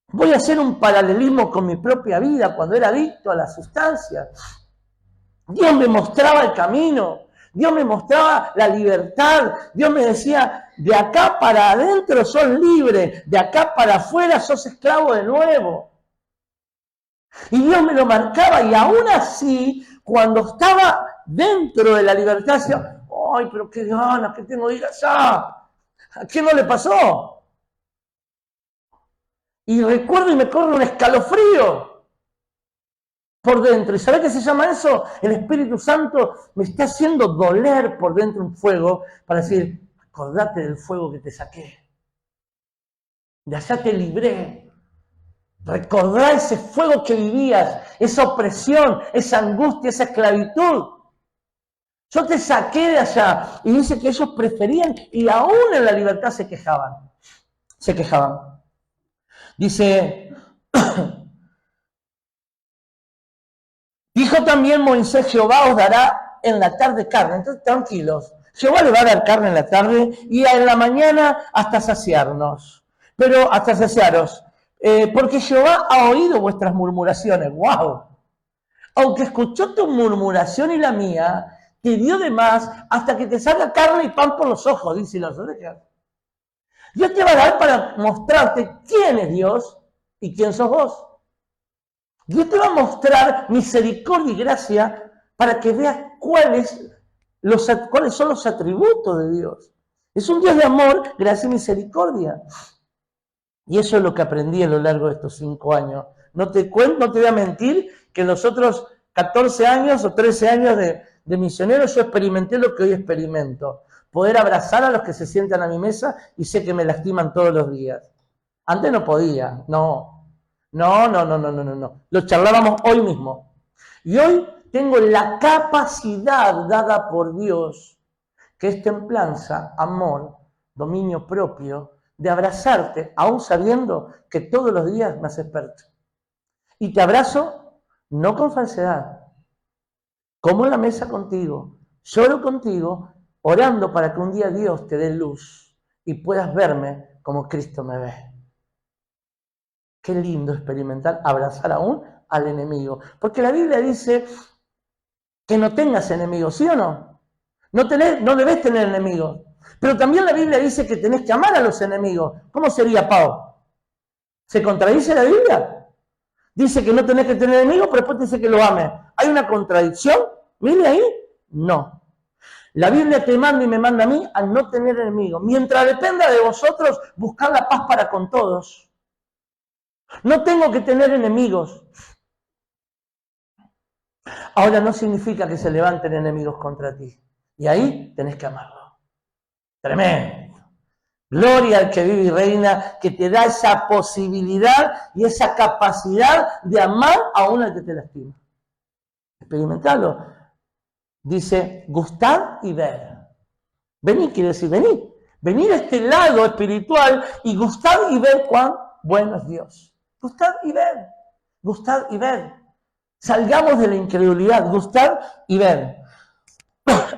voy a hacer un paralelismo con mi propia vida cuando era adicto a las sustancias. Dios me mostraba el camino. Dios me mostraba la libertad. Dios me decía, de acá para adentro sos libre, de acá para afuera sos esclavo de nuevo. Y Dios me lo marcaba y aún así, cuando estaba dentro de la libertad, decía, ay, pero qué ganas que tengo de ir allá. ¿A quién no le pasó? Y recuerdo y me corre un escalofrío por dentro. ¿Y sabés qué se llama eso? El Espíritu Santo me está haciendo doler por dentro un fuego para decir, acordate del fuego que te saqué. De allá te libré. Recordá ese fuego que vivías, esa opresión, esa angustia, esa esclavitud. Yo te saqué de allá. Y dice que ellos preferían, y aún en la libertad se quejaban. Se quejaban. Dice... Dijo Dijo también Moisés, Jehová os dará en la tarde carne. Entonces, tranquilos. Jehová le va a dar carne en la tarde y en la mañana hasta saciarnos. Pero hasta saciaros. Porque Jehová ha oído vuestras murmuraciones. ¡Wow! Aunque escuchó tu murmuración y la mía, te dio de más hasta que te salga carne y pan por los ojos, dice las orejas. Dios te va a dar para mostrarte quién es Dios y quién sos vos. Dios te va a mostrar misericordia y gracia para que veas cuáles son los atributos de Dios. Es un Dios de amor, gracia y misericordia. Y eso es lo que aprendí a lo largo de estos 5 años. No te voy a mentir que en los otros 14 años o 13 años de misionero yo experimenté lo que hoy experimento. Poder abrazar a los que se sientan a mi mesa y sé que me lastiman todos los días. Antes no podía, no. Lo charlábamos hoy mismo. Y hoy tengo la capacidad dada por Dios, que es templanza, amor, dominio propio, de abrazarte, aún sabiendo que todos los días me haces experto. Y te abrazo no con falsedad, como en la mesa contigo, lloro contigo, orando para que un día Dios te dé luz y puedas verme como Cristo me ve. Qué lindo experimentar, abrazar aún al enemigo. Porque la Biblia dice que no tengas enemigos, ¿sí o no? No debes tener enemigos. Pero también la Biblia dice que tenés que amar a los enemigos. ¿Cómo sería, Pau? ¿Se contradice la Biblia? Dice que no tenés que tener enemigos, pero después te dice que lo ames. ¿Hay una contradicción? ¿Mire ahí? No. La Biblia te manda y me manda a mí a no tener enemigos. Mientras dependa de vosotros, buscar la paz para con todos. No tengo que tener enemigos. Ahora no significa que se levanten enemigos contra ti. Y ahí tenés que amarlo. Tremendo. Gloria al que vive y reina, que te da esa posibilidad y esa capacidad de amar a uno que te lastima. Experimentalo. Dice, gustad y ver. Venid quiere decir, venid. Venid a este lado espiritual y gustad y ver cuán bueno es Dios. Gustad y ver. Gustad y ver. Salgamos de la incredulidad. Gustad y ver.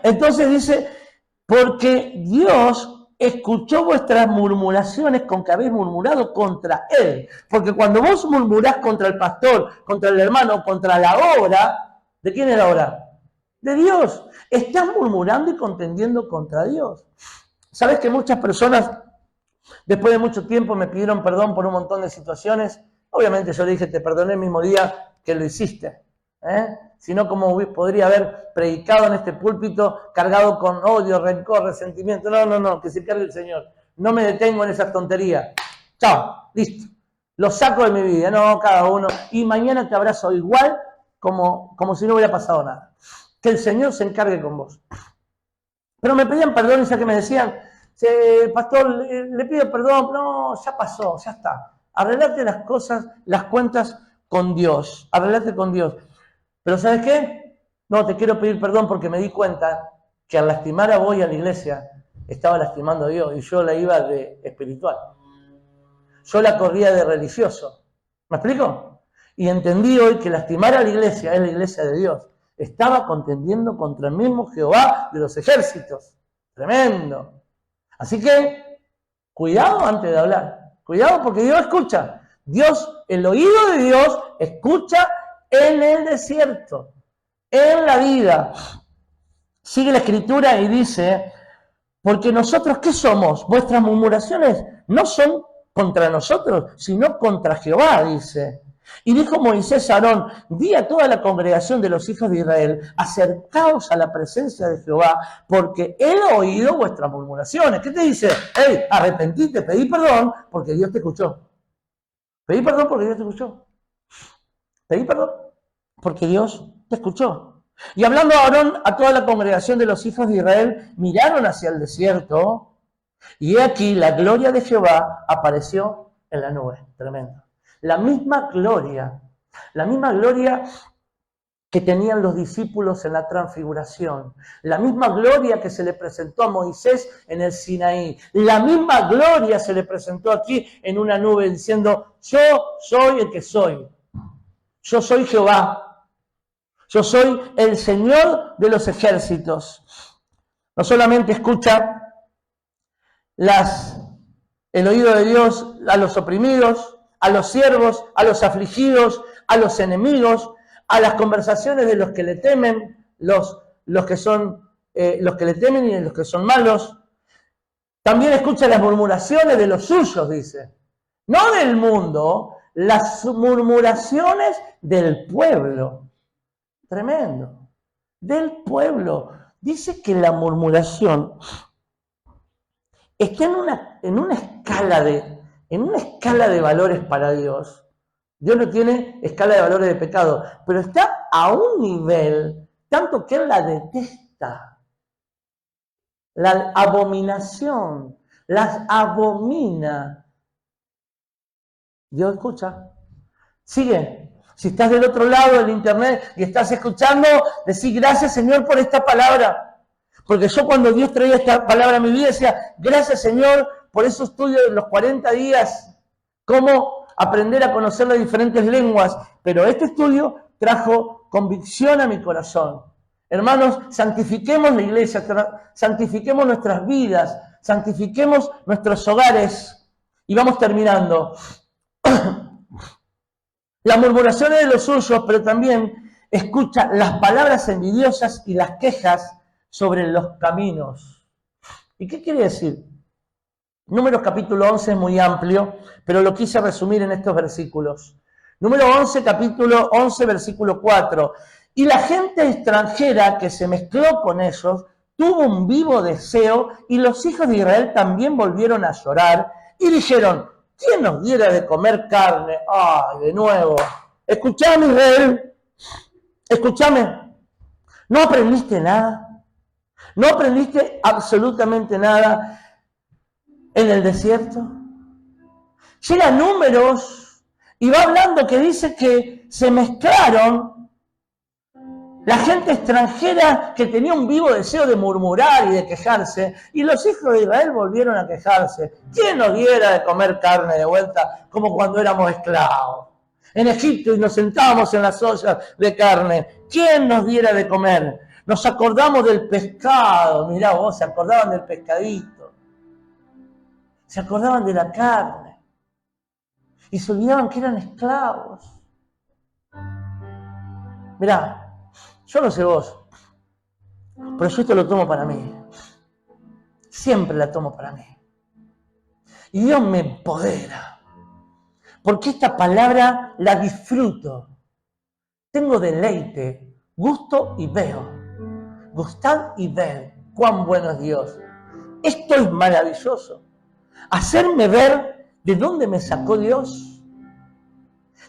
Entonces dice, porque Dios escuchó vuestras murmuraciones con que habéis murmurado contra Él. Porque cuando vos murmurás contra el pastor, contra el hermano, contra la obra, ¿de quién es la obra? De Dios. Estás murmurando y contendiendo contra Dios. ¿Sabes que muchas personas, después de mucho tiempo, me pidieron perdón por un montón de situaciones? Obviamente yo le dije, te perdoné el mismo día que lo hiciste. Si no, ¿cómo podría haber predicado en este púlpito cargado con odio, rencor, resentimiento? No, que se cargue el Señor. No me detengo en esas tonterías. Chao, listo. Lo saco de mi vida, no, cada uno. Y mañana te abrazo igual como si no hubiera pasado nada. Que el Señor se encargue con vos. Pero me pedían perdón, ya que me decían, pastor, le pido perdón. No, ya pasó, ya está. Arreglate las cosas, las cuentas con Dios. Arreglate con Dios. Pero ¿sabes qué? No, te quiero pedir perdón porque me di cuenta que al lastimar a vos y a la iglesia, estaba lastimando a Dios y yo la iba de espiritual. Yo la corría de religioso. ¿Me explico? Y entendí hoy que lastimar a la iglesia es la iglesia de Dios. Estaba contendiendo contra el mismo Jehová de los ejércitos. Tremendo. Así que, cuidado antes de hablar. Cuidado porque Dios escucha. Dios, el oído de Dios, escucha en el desierto, en la vida. Sigue la escritura y dice, porque nosotros, ¿qué somos? Vuestras murmuraciones no son contra nosotros, sino contra Jehová, dice. Y dijo Moisés a Aarón, di a toda la congregación de los hijos de Israel, acercaos a la presencia de Jehová, porque él ha oído vuestras murmuraciones. ¿Qué te dice? Hey, arrepentite, pedí perdón, porque Dios te escuchó. Pedí perdón porque Dios te escuchó. Pedí perdón porque Dios te escuchó. Y hablando a Aarón, a toda la congregación de los hijos de Israel, miraron hacia el desierto, y he aquí la gloria de Jehová apareció en la nube. Tremendo. La misma gloria que tenían los discípulos en la transfiguración, la misma gloria que se le presentó a Moisés en el Sinaí, la misma gloria se le presentó aquí en una nube diciendo, yo soy el que soy, yo soy Jehová, Yo soy el Señor de los ejércitos. No solamente escucha el oído de Dios a los oprimidos, a los siervos, a los afligidos, a los enemigos, a las conversaciones de los que le temen, los que le temen y los que son malos. También escucha las murmuraciones de los suyos, dice. No del mundo, las murmuraciones del pueblo. Tremendo. Del pueblo. Dice que la murmuración está en una escala de valores para Dios. Dios no tiene escala de valores de pecado, pero está a un nivel tanto que Él la detesta. La abominación, las abomina. Dios escucha. Sigue. Si estás del otro lado del internet y estás escuchando, decí gracias Señor por esta palabra. Porque yo cuando Dios traía esta palabra a mi vida decía, gracias Señor por esos estudios de los 40 días, cómo aprender a conocer las diferentes lenguas. Pero este estudio trajo convicción a mi corazón. Hermanos, santifiquemos la iglesia, santifiquemos nuestras vidas, santifiquemos nuestros hogares. Y vamos terminando. Las murmuraciones de los suyos, pero también escucha las palabras envidiosas y las quejas sobre los caminos. ¿Y qué quiere decir? Números capítulo 11 es muy amplio, pero lo quise resumir en estos versículos. Número 11, capítulo 11, versículo 4. Y la gente extranjera que se mezcló con ellos tuvo un vivo deseo y los hijos de Israel también volvieron a llorar y dijeron, ¿quién nos diera de comer carne? ¡Ay, de nuevo! Escuchame, Israel. Escuchame. ¿No aprendiste nada? ¿No aprendiste absolutamente nada en el desierto? Llega Números y va hablando que dice que se mezclaron la gente extranjera que tenía un vivo deseo de murmurar y de quejarse, y los hijos de Israel volvieron a quejarse. ¿Quién nos diera de comer carne de vuelta como cuando éramos esclavos? En Egipto y nos sentábamos en las ollas de carne. ¿Quién nos diera de comer? Nos acordamos del pescado. Mirá vos, se acordaban del pescadito. Se acordaban de la carne. Y se olvidaban que eran esclavos. Mirá, yo no sé vos, pero yo esto lo tomo para mí. Siempre la tomo para mí. Y Dios me empodera. Porque esta palabra la disfruto. Tengo deleite, gusto y veo. Gustad y ved cuán bueno es Dios. Esto es maravilloso. Hacerme ver de dónde me sacó Dios.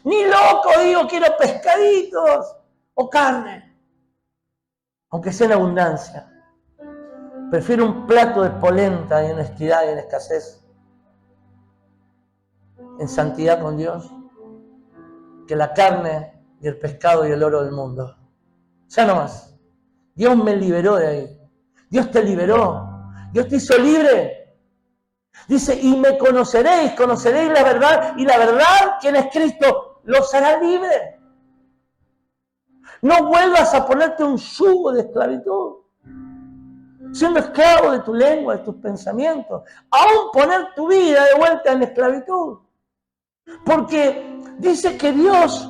Ni loco digo, quiero pescaditos o carne. Aunque sea en abundancia. Prefiero un plato de polenta y honestidad y en escasez, en santidad con Dios, que la carne y el pescado y el oro del mundo. Ya no más. Dios me liberó de ahí. Dios te liberó. Dios te hizo libre. Dice, y me conoceréis la verdad, y la verdad, quien es Cristo, los hará libre. No vuelvas a ponerte un yugo de esclavitud, siendo esclavo de tu lengua, de tus pensamientos. Aún poner tu vida de vuelta en esclavitud. Porque dice que Dios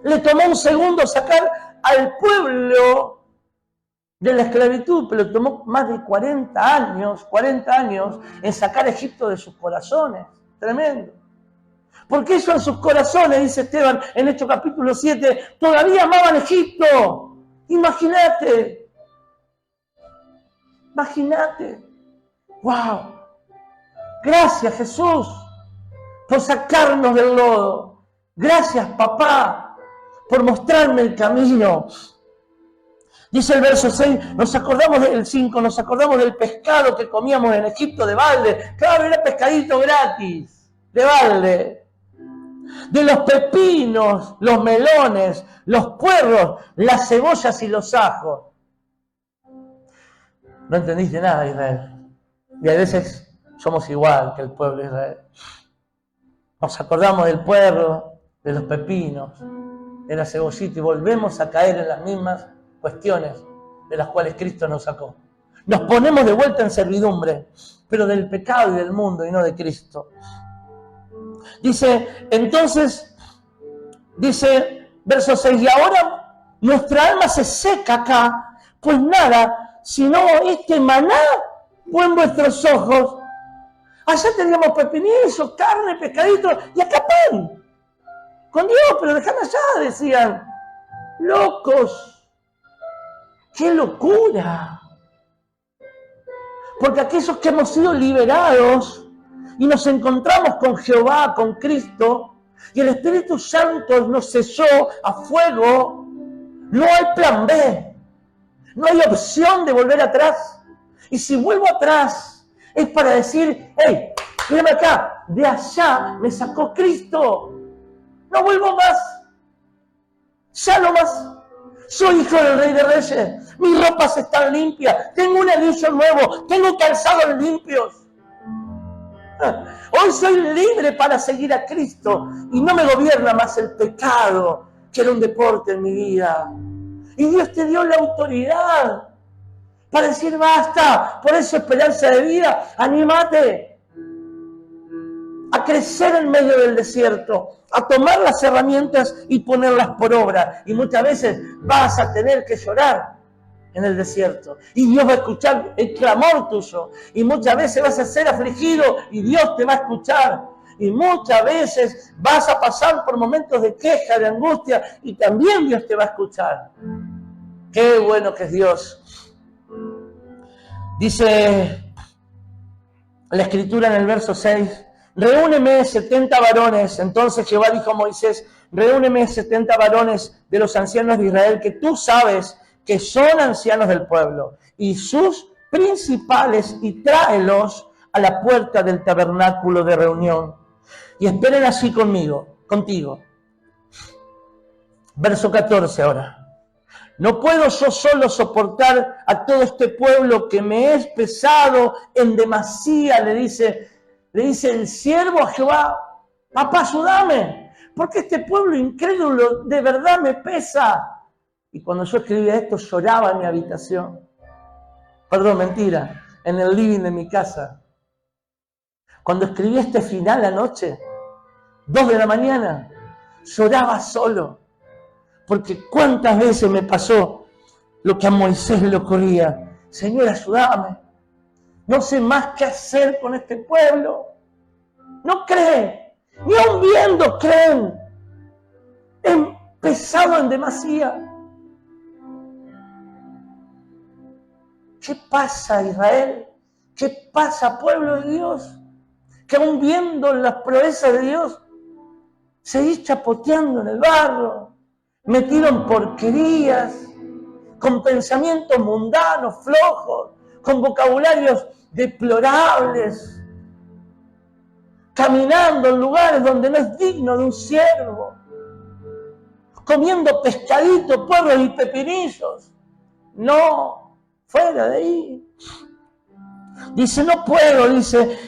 le tomó un segundo sacar al pueblo de la esclavitud, pero le tomó más de 40 años en sacar a Egipto de sus corazones. Tremendo. Porque eso en sus corazones, dice Esteban en Hechos capítulo 7, todavía amaban Egipto. Imagínate. ¡Wow! Gracias, Jesús, por sacarnos del lodo. Gracias, papá, por mostrarme el camino. Dice el verso 6, nos acordamos del 5, nos acordamos del pescado que comíamos en Egipto de balde. Claro, era pescadito gratis, de balde. De los pepinos, los melones, los puerros, las cebollas y los ajos. No entendiste nada, Israel. Y a veces somos igual que el pueblo de Israel. Nos acordamos del puerro, de los pepinos, de la cebollita y volvemos a caer en las mismas cuestiones de las cuales Cristo nos sacó. Nos ponemos de vuelta en servidumbre, pero del pecado y del mundo y no de Cristo. Dice, entonces, dice, verso 6, y ahora nuestra alma se seca acá, pues nada, sino este maná fue en vuestros ojos. Allá teníamos pepinillos, carne, pescadito, y acá pan. Con Dios, pero déjame allá, decían. Locos. ¡Qué locura! Porque aquellos que hemos sido liberados y nos encontramos con Jehová, con Cristo, y el Espíritu Santo nos selló a fuego, no hay plan B, no hay opción de volver atrás. Y si vuelvo atrás, es para decir, hey, mírame acá, de allá me sacó Cristo, no vuelvo más, ya no más. Soy hijo del Rey de Reyes, mis ropas están limpias, tengo un anillo nuevo, tengo calzados limpios. Hoy soy libre para seguir a Cristo y no me gobierna más el pecado, que era un deporte en mi vida. Y Dios te dio la autoridad para decir basta. Por eso Esperanza de Vida, anímate a crecer en medio del desierto, a tomar las herramientas y ponerlas por obra. Y muchas veces vas a tener que llorar en el desierto. Y Dios va a escuchar el clamor tuyo. Y muchas veces vas a ser afligido y Dios te va a escuchar. Y muchas veces vas a pasar por momentos de queja, de angustia, y también Dios te va a escuchar. Qué bueno que es Dios. Dice la Escritura en el verso 6, reúneme 70 varones. Entonces Jehová dijo a Moisés, reúneme 70 varones de los ancianos de Israel, que tú sabes que son ancianos del pueblo, y sus principales, y tráelos a la puerta del tabernáculo de reunión. Y esperen así contigo. Verso 14 ahora. No puedo yo solo soportar a todo este pueblo que me es pesado en demasía, le dice el siervo a Jehová. Papá, ayúdame, porque este pueblo incrédulo de verdad me pesa. Y cuando yo escribía esto, lloraba en mi habitación. Perdón, mentira, en el living de mi casa. Cuando escribí este final anoche, 2 de la mañana, lloraba solo. Porque cuántas veces me pasó lo que a Moisés le ocurría. Señor, ayúdame. No sé más qué hacer con este pueblo. No creen. Ni aun viendo creen. Pesado en demasía. ¿Qué pasa, Israel? ¿Qué pasa, pueblo de Dios? Que aun viendo las proezas de Dios, seguís chapoteando en el barro, metido en porquerías, con pensamientos mundanos, flojos, con vocabularios deplorables, caminando en lugares donde no es digno de un siervo, comiendo pescadito, puerros y pepinillos. No, fuera de ahí. Dice, no puedo, dice,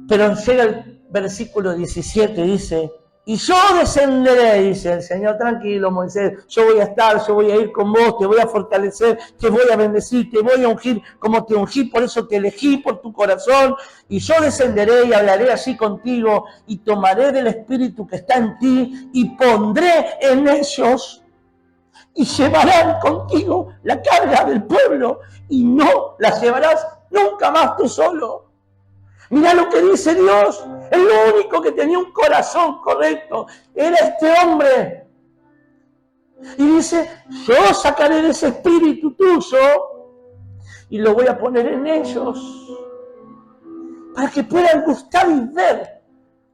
pero llega el versículo 17, dice, y yo descenderé, dice el Señor, tranquilo Moisés, yo voy a estar, yo voy a ir con vos, te voy a fortalecer, te voy a bendecir, te voy a ungir como te ungí, por eso te elegí por tu corazón, y yo descenderé y hablaré así contigo, y tomaré del Espíritu que está en ti, y pondré en ellos, y llevarán contigo la carga del pueblo, y no la llevarás nunca más tú solo. Mirá lo que dice Dios. El único que tenía un corazón correcto era este hombre. Y dice, yo sacaré de ese espíritu tuyo y lo voy a poner en ellos. Para que puedan gustar y ver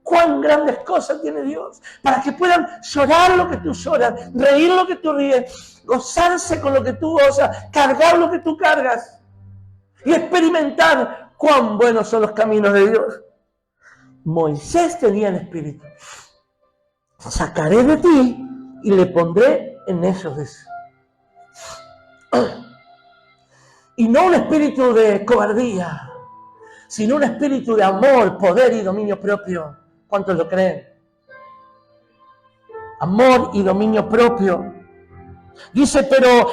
cuán grandes cosas tiene Dios. Para que puedan llorar lo que tú lloras, reír lo que tú ríes, gozarse con lo que tú gozas, cargar lo que tú cargas. Y experimentar cuán buenos son los caminos de Dios. Moisés tenía el Espíritu. Sacaré de ti y le pondré en ellos. Y no un espíritu de cobardía, sino un espíritu de amor, poder y dominio propio. ¿Cuántos lo creen? amor y dominio propio. Dice, pero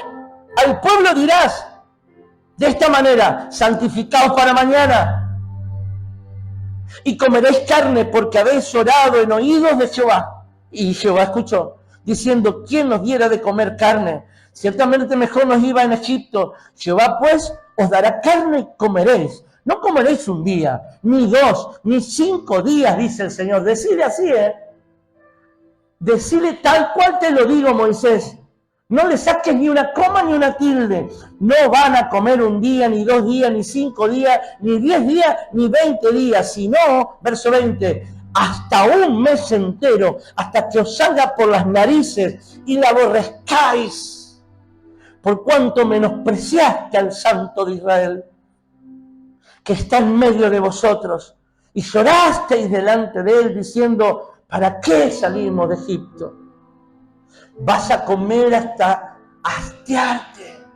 al pueblo dirás de esta manera: santificaos para mañana, y comeréis carne, porque habéis orado en oídos de Jehová. Y Jehová escuchó, diciendo: ¿quién nos diera de comer carne? Ciertamente mejor nos iba en Egipto. Jehová pues os dará carne y comeréis. No comeréis un día, ni 2, ni 5 días, dice el Señor. Decile así, Decile tal cual te lo digo, Moisés. No le saques ni una coma ni una tilde. No van a comer un día, ni 2 días, ni 5 días, ni 10 días, ni 20 días. Sino, verso 20, hasta un mes entero, hasta que os salga por las narices y la aborrezcáis, por cuanto menospreciaste al Santo de Israel, que está en medio de vosotros, y llorasteis delante de él, diciendo: ¿para qué salimos de Egipto? Vas a comer hasta hastiarte.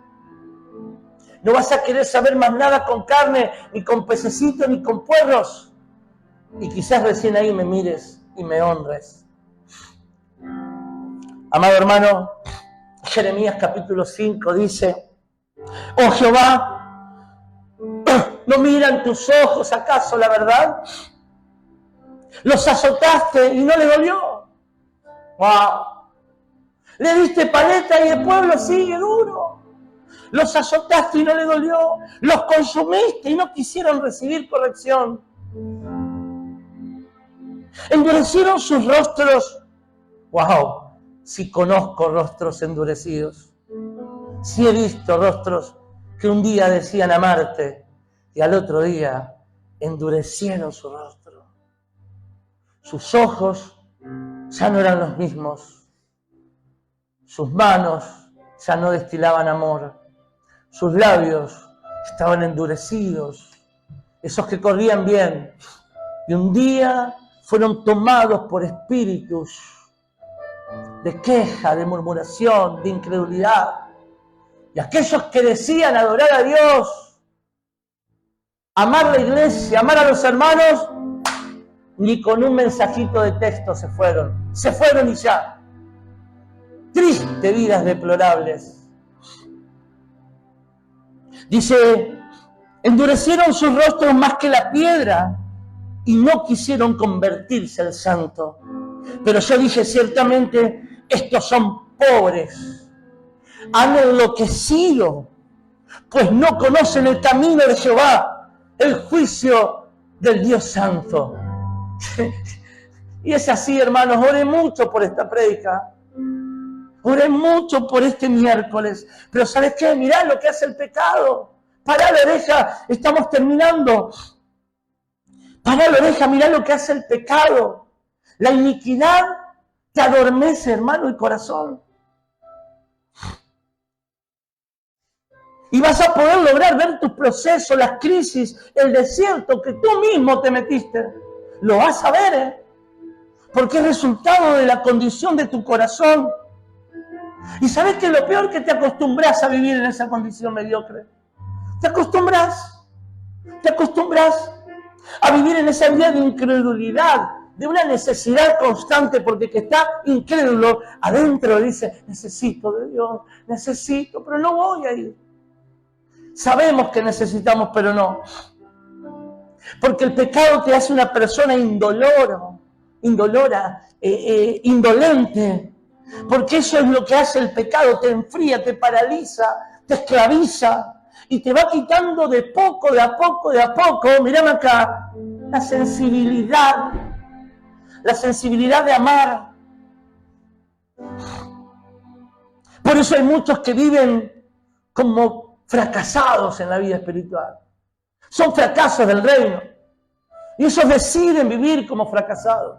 No vas a querer saber más nada con carne, ni con pececitos, ni con puerros. Y quizás recién ahí me mires y me honres. Amado hermano, Jeremías capítulo 5 dice: oh Jehová, ¿no miran tus ojos acaso la verdad? Los azotaste y no le dolió. ¡Wow! Le diste paleta y el pueblo sigue duro. Los azotaste y no le dolió. Los consumiste y no quisieron recibir corrección. Endurecieron sus rostros. ¡Wow! Si conozco rostros endurecidos. Si he visto rostros que un día decían amarte y al otro día endurecieron su rostro. Sus ojos ya no eran los mismos. Sus manos ya no destilaban amor. Sus labios estaban endurecidos. Esos que corrían bien. Y un día fueron tomados por espíritus de queja, de murmuración, de incredulidad. Y aquellos que decían adorar a Dios, amar la iglesia, amar a los hermanos, ni con un mensajito de texto se fueron. Se fueron y ya. Triste vidas deplorables. Dice, endurecieron sus rostros más que la piedra y no quisieron convertirse al santo. Pero yo dije, ciertamente, estos son pobres. Han enloquecido, pues no conocen el camino de Jehová, el juicio del Dios Santo. Y es así, hermanos, oré mucho por esta prédica. Oré mucho por este miércoles. Pero ¿sabes qué? Mirá lo que hace el pecado. Pará la oreja, estamos terminando. Pará la oreja, mirá lo que hace el pecado. La iniquidad te adormece, hermano, el corazón. Y vas a poder lograr ver tus procesos, las crisis, el desierto que tú mismo te metiste. Lo vas a ver, porque es resultado de la condición de tu corazón. Y sabes que lo peor, que te acostumbras a vivir en esa condición mediocre. Te acostumbras a vivir en esa vida de incredulidad, de una necesidad constante, porque que está incrédulo adentro dice, necesito de Dios, necesito, pero no voy a ir. Sabemos que necesitamos, pero no. Porque el pecado te hace una persona indolora, indolente. Porque eso es lo que hace el pecado, te enfría, te paraliza, te esclaviza y te va quitando de a poco, mírame acá, la sensibilidad de amar. Por eso hay muchos que viven como fracasados en la vida espiritual. Son fracasos del reino. Y ellos deciden vivir como fracasados.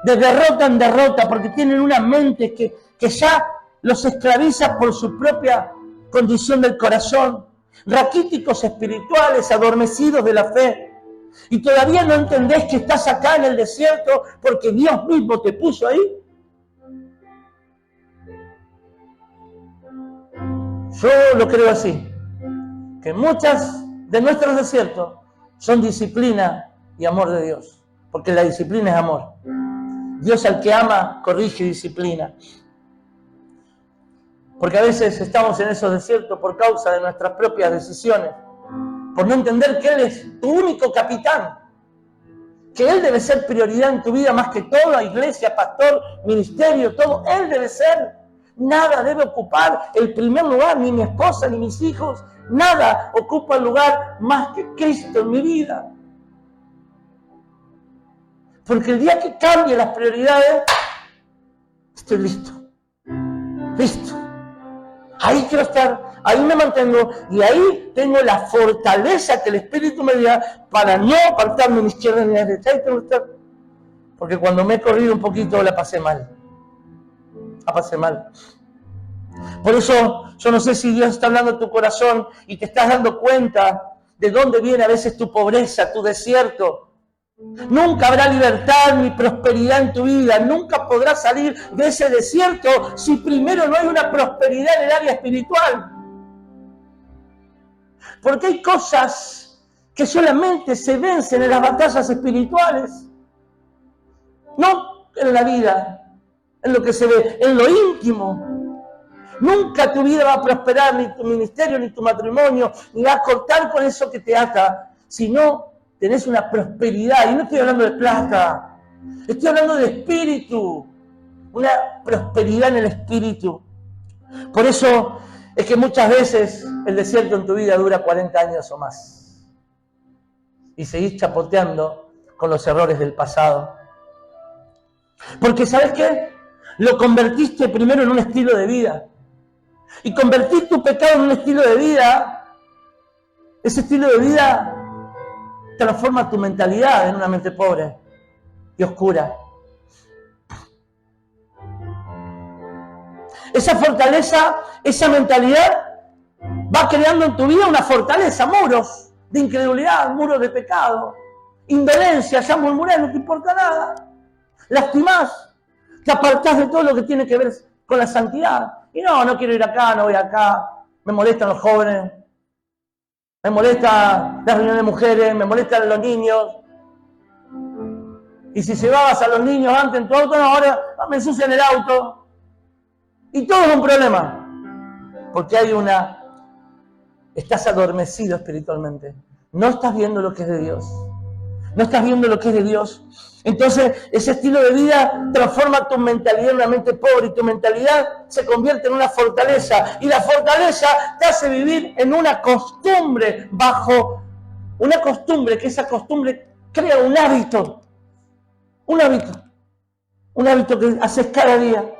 De derrota en derrota, porque tienen una mente que ya los esclaviza por su propia condición del corazón. Raquíticos espirituales, adormecidos de la fe. Y todavía no entendés que estás acá en el desierto porque Dios mismo te puso ahí. Yo lo creo así, que muchas de nuestros desiertos son disciplina y amor de Dios, porque la disciplina es amor. Dios al que ama, corrige y disciplina. Porque a veces estamos en esos desiertos por causa de nuestras propias decisiones, por no entender que Él es tu único capitán, que Él debe ser prioridad en tu vida más que todo, iglesia, pastor, ministerio, todo. Él debe ser. Nada debe ocupar el primer lugar, ni mi esposa, ni mis hijos. Nada ocupa el lugar más que Cristo en mi vida. Porque el día que cambie las prioridades, estoy listo. Listo. Ahí quiero estar, ahí me mantengo y ahí tengo la fortaleza que el Espíritu me da para no apartarme ni izquierda ni derecha. Ahí tengo que estar. Porque cuando me he corrido un poquito la pasé mal. La pasé mal. Por eso yo no sé si Dios está hablando en tu corazón y te estás dando cuenta de dónde viene a veces tu pobreza, tu desierto. Nunca habrá libertad ni prosperidad en tu vida. Nunca podrás salir de ese desierto si primero no hay una prosperidad en el área espiritual. Porque hay cosas que solamente se vencen en las batallas espirituales. No en la vida, en lo que se ve, en lo íntimo. Nunca tu vida va a prosperar, ni tu ministerio, ni tu matrimonio, ni va a cortar con eso que te ata, sino tenés una prosperidad, y no estoy hablando de plata, estoy hablando de espíritu, una prosperidad en el espíritu. Por eso es que muchas veces el desierto en tu vida dura 40 años o más. Y seguís chapoteando con los errores del pasado. Porque ¿sabes qué? Lo convertiste primero en un estilo de vida. Y convertir tu pecado en un estilo de vida, ese estilo de vida transforma tu mentalidad en una mente pobre y oscura. Esa fortaleza, esa mentalidad va creando en tu vida una fortaleza, muros de incredulidad, muros de pecado, indolencia, ya murmurás, no te importa nada, lastimás, te apartás de todo lo que tiene que ver con la santidad. Y no quiero ir acá, no voy acá, me molestan los jóvenes, me molesta las reuniones de mujeres, me molestan los niños. Y si llevabas a los niños antes en tu auto, no, ahora me ensucian el auto. Y todo es un problema. Porque estás adormecido espiritualmente. No estás viendo lo que es de Dios. No estás viendo lo que es de Dios. Entonces, ese estilo de vida transforma tu mentalidad en una mente pobre y tu mentalidad se convierte en una fortaleza. Y la fortaleza te hace vivir en una costumbre, bajo una costumbre, que esa costumbre crea un hábito. Un hábito que haces cada día.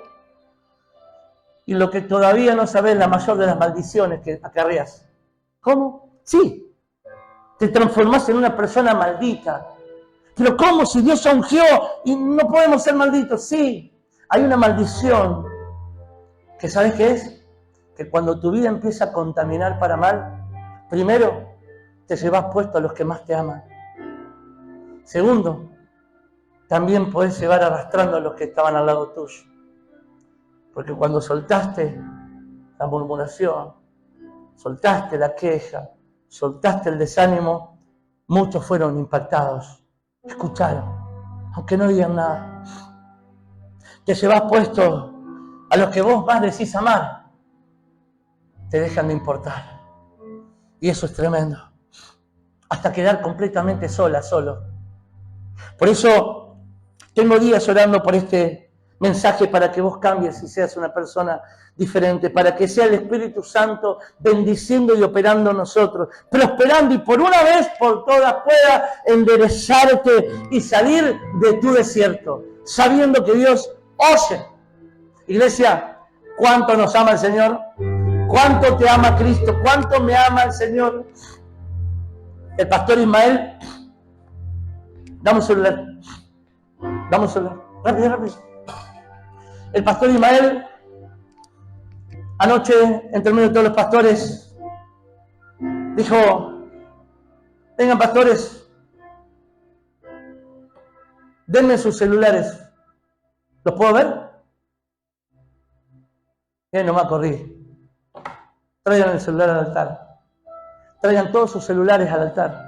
Y lo que todavía no sabes, la mayor de las maldiciones que acarreas. ¿Cómo? Sí, te transformás en una persona maldita. Pero ¿cómo? Si Dios ungió y no podemos ser malditos. Sí, hay una maldición que ¿sabes qué es? Que cuando tu vida empieza a contaminar para mal, primero te llevas puesto a los que más te aman. Segundo, también podés llevar arrastrando a los que estaban al lado tuyo. Porque cuando soltaste la murmuración, soltaste la queja, soltaste el desánimo, muchos fueron impactados. Escucharon, aunque no digan nada. Te llevas puesto a los que vos más decís amar, te dejan de importar. Y eso es tremendo. Hasta quedar completamente solo. Por eso tengo días orando por este mensaje para que vos cambies y seas una persona diferente, para que sea el Espíritu Santo bendiciendo y operando en nosotros, prosperando y por una vez por todas pueda enderezarte y salir de tu desierto, sabiendo que Dios oye. Iglesia, ¿cuánto nos ama el Señor? ¿Cuánto te ama Cristo? ¿Cuánto me ama el Señor? El pastor Ismael, dame un celular, rápido. El pastor Ismael, anoche, entre medio de todos los pastores, dijo: vengan pastores, denme sus celulares, ¿los puedo ver? Nomás corrí. Traigan el celular al altar. Traigan todos sus celulares al altar.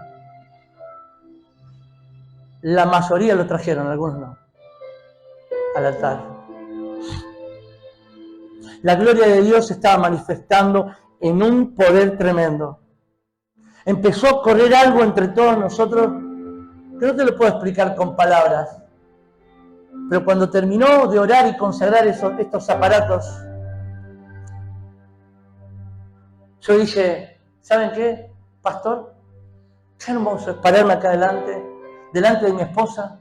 La mayoría lo trajeron, algunos no. al altar. La gloria de Dios se estaba manifestando en un poder tremendo. Empezó a correr algo entre todos nosotros que no te lo puedo explicar con palabras. Pero cuando terminó de orar y consagrar estos aparatos, yo dije, ¿saben qué, pastor? Ya no vamos a pararme acá delante de mi esposa,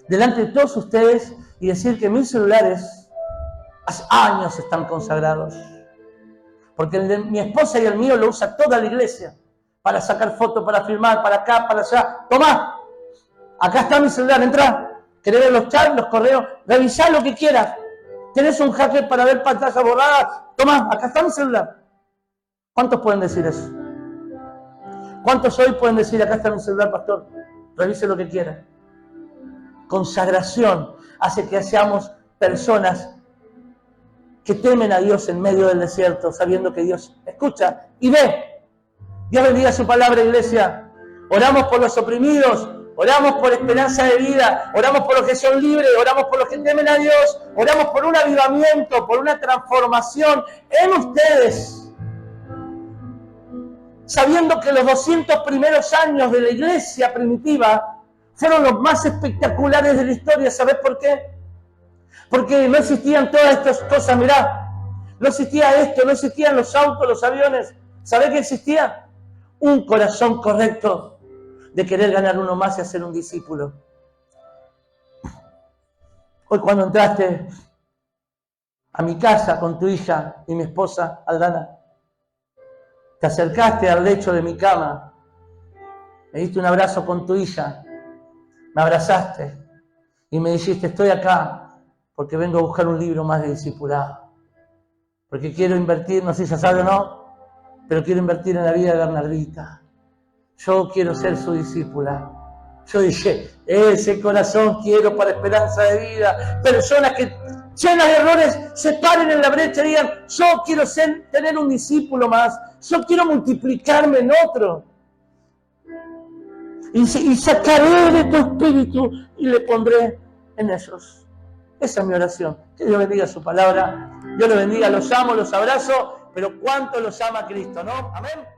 delante de todos ustedes y decir que mis celulares hace años están consagrados. Porque el de mi esposa y el mío lo usa toda la iglesia para sacar fotos, para filmar, para acá, para allá. Tomá, acá está mi celular, entrá. ¿Querés ver los chats, los correos? Revisá lo que quieras. ¿Tenés un hacker para ver pantallas borradas? Tomá, acá está mi celular. ¿Cuántos pueden decir eso? ¿Cuántos hoy pueden decir, acá está mi celular, pastor? Revise lo que quiera. Consagración hace que seamos personas que temen a Dios en medio del desierto, sabiendo que Dios escucha y ve. Dios bendiga su palabra, iglesia. Oramos por los oprimidos, oramos por esperanza de vida, oramos por los que son libres, oramos por los que temen a Dios, oramos por un avivamiento, por una transformación en ustedes. Sabiendo que los 200 primeros años de la iglesia primitiva fueron los más espectaculares de la historia. ¿Sabés por qué? Porque no existían todas estas cosas, mirá. No existía esto, no existían los autos, los aviones. ¿Sabés qué existía? Un corazón correcto de querer ganar uno más y hacer un discípulo. Hoy cuando entraste a mi casa con tu hija y mi esposa, Aldana, te acercaste al lecho de mi cama, me diste un abrazo con tu hija, me abrazaste y me dijiste, estoy acá porque vengo a buscar un libro más de discipulado, porque quiero invertir, no sé si ya sabe o no, pero quiero invertir en la vida de Bernardita. Yo quiero ser su discípula. Yo dije, ese corazón quiero para esperanza de vida. Personas que llenas de errores se paren en la brecha y digan, yo quiero tener un discípulo más. Yo quiero multiplicarme en otro. Y sacaré de tu espíritu y le pondré en ellos. Esa es mi oración. Que Dios bendiga su palabra. Dios los bendiga. Los amo, los abrazo. Pero cuánto los ama Cristo, ¿no? Amén.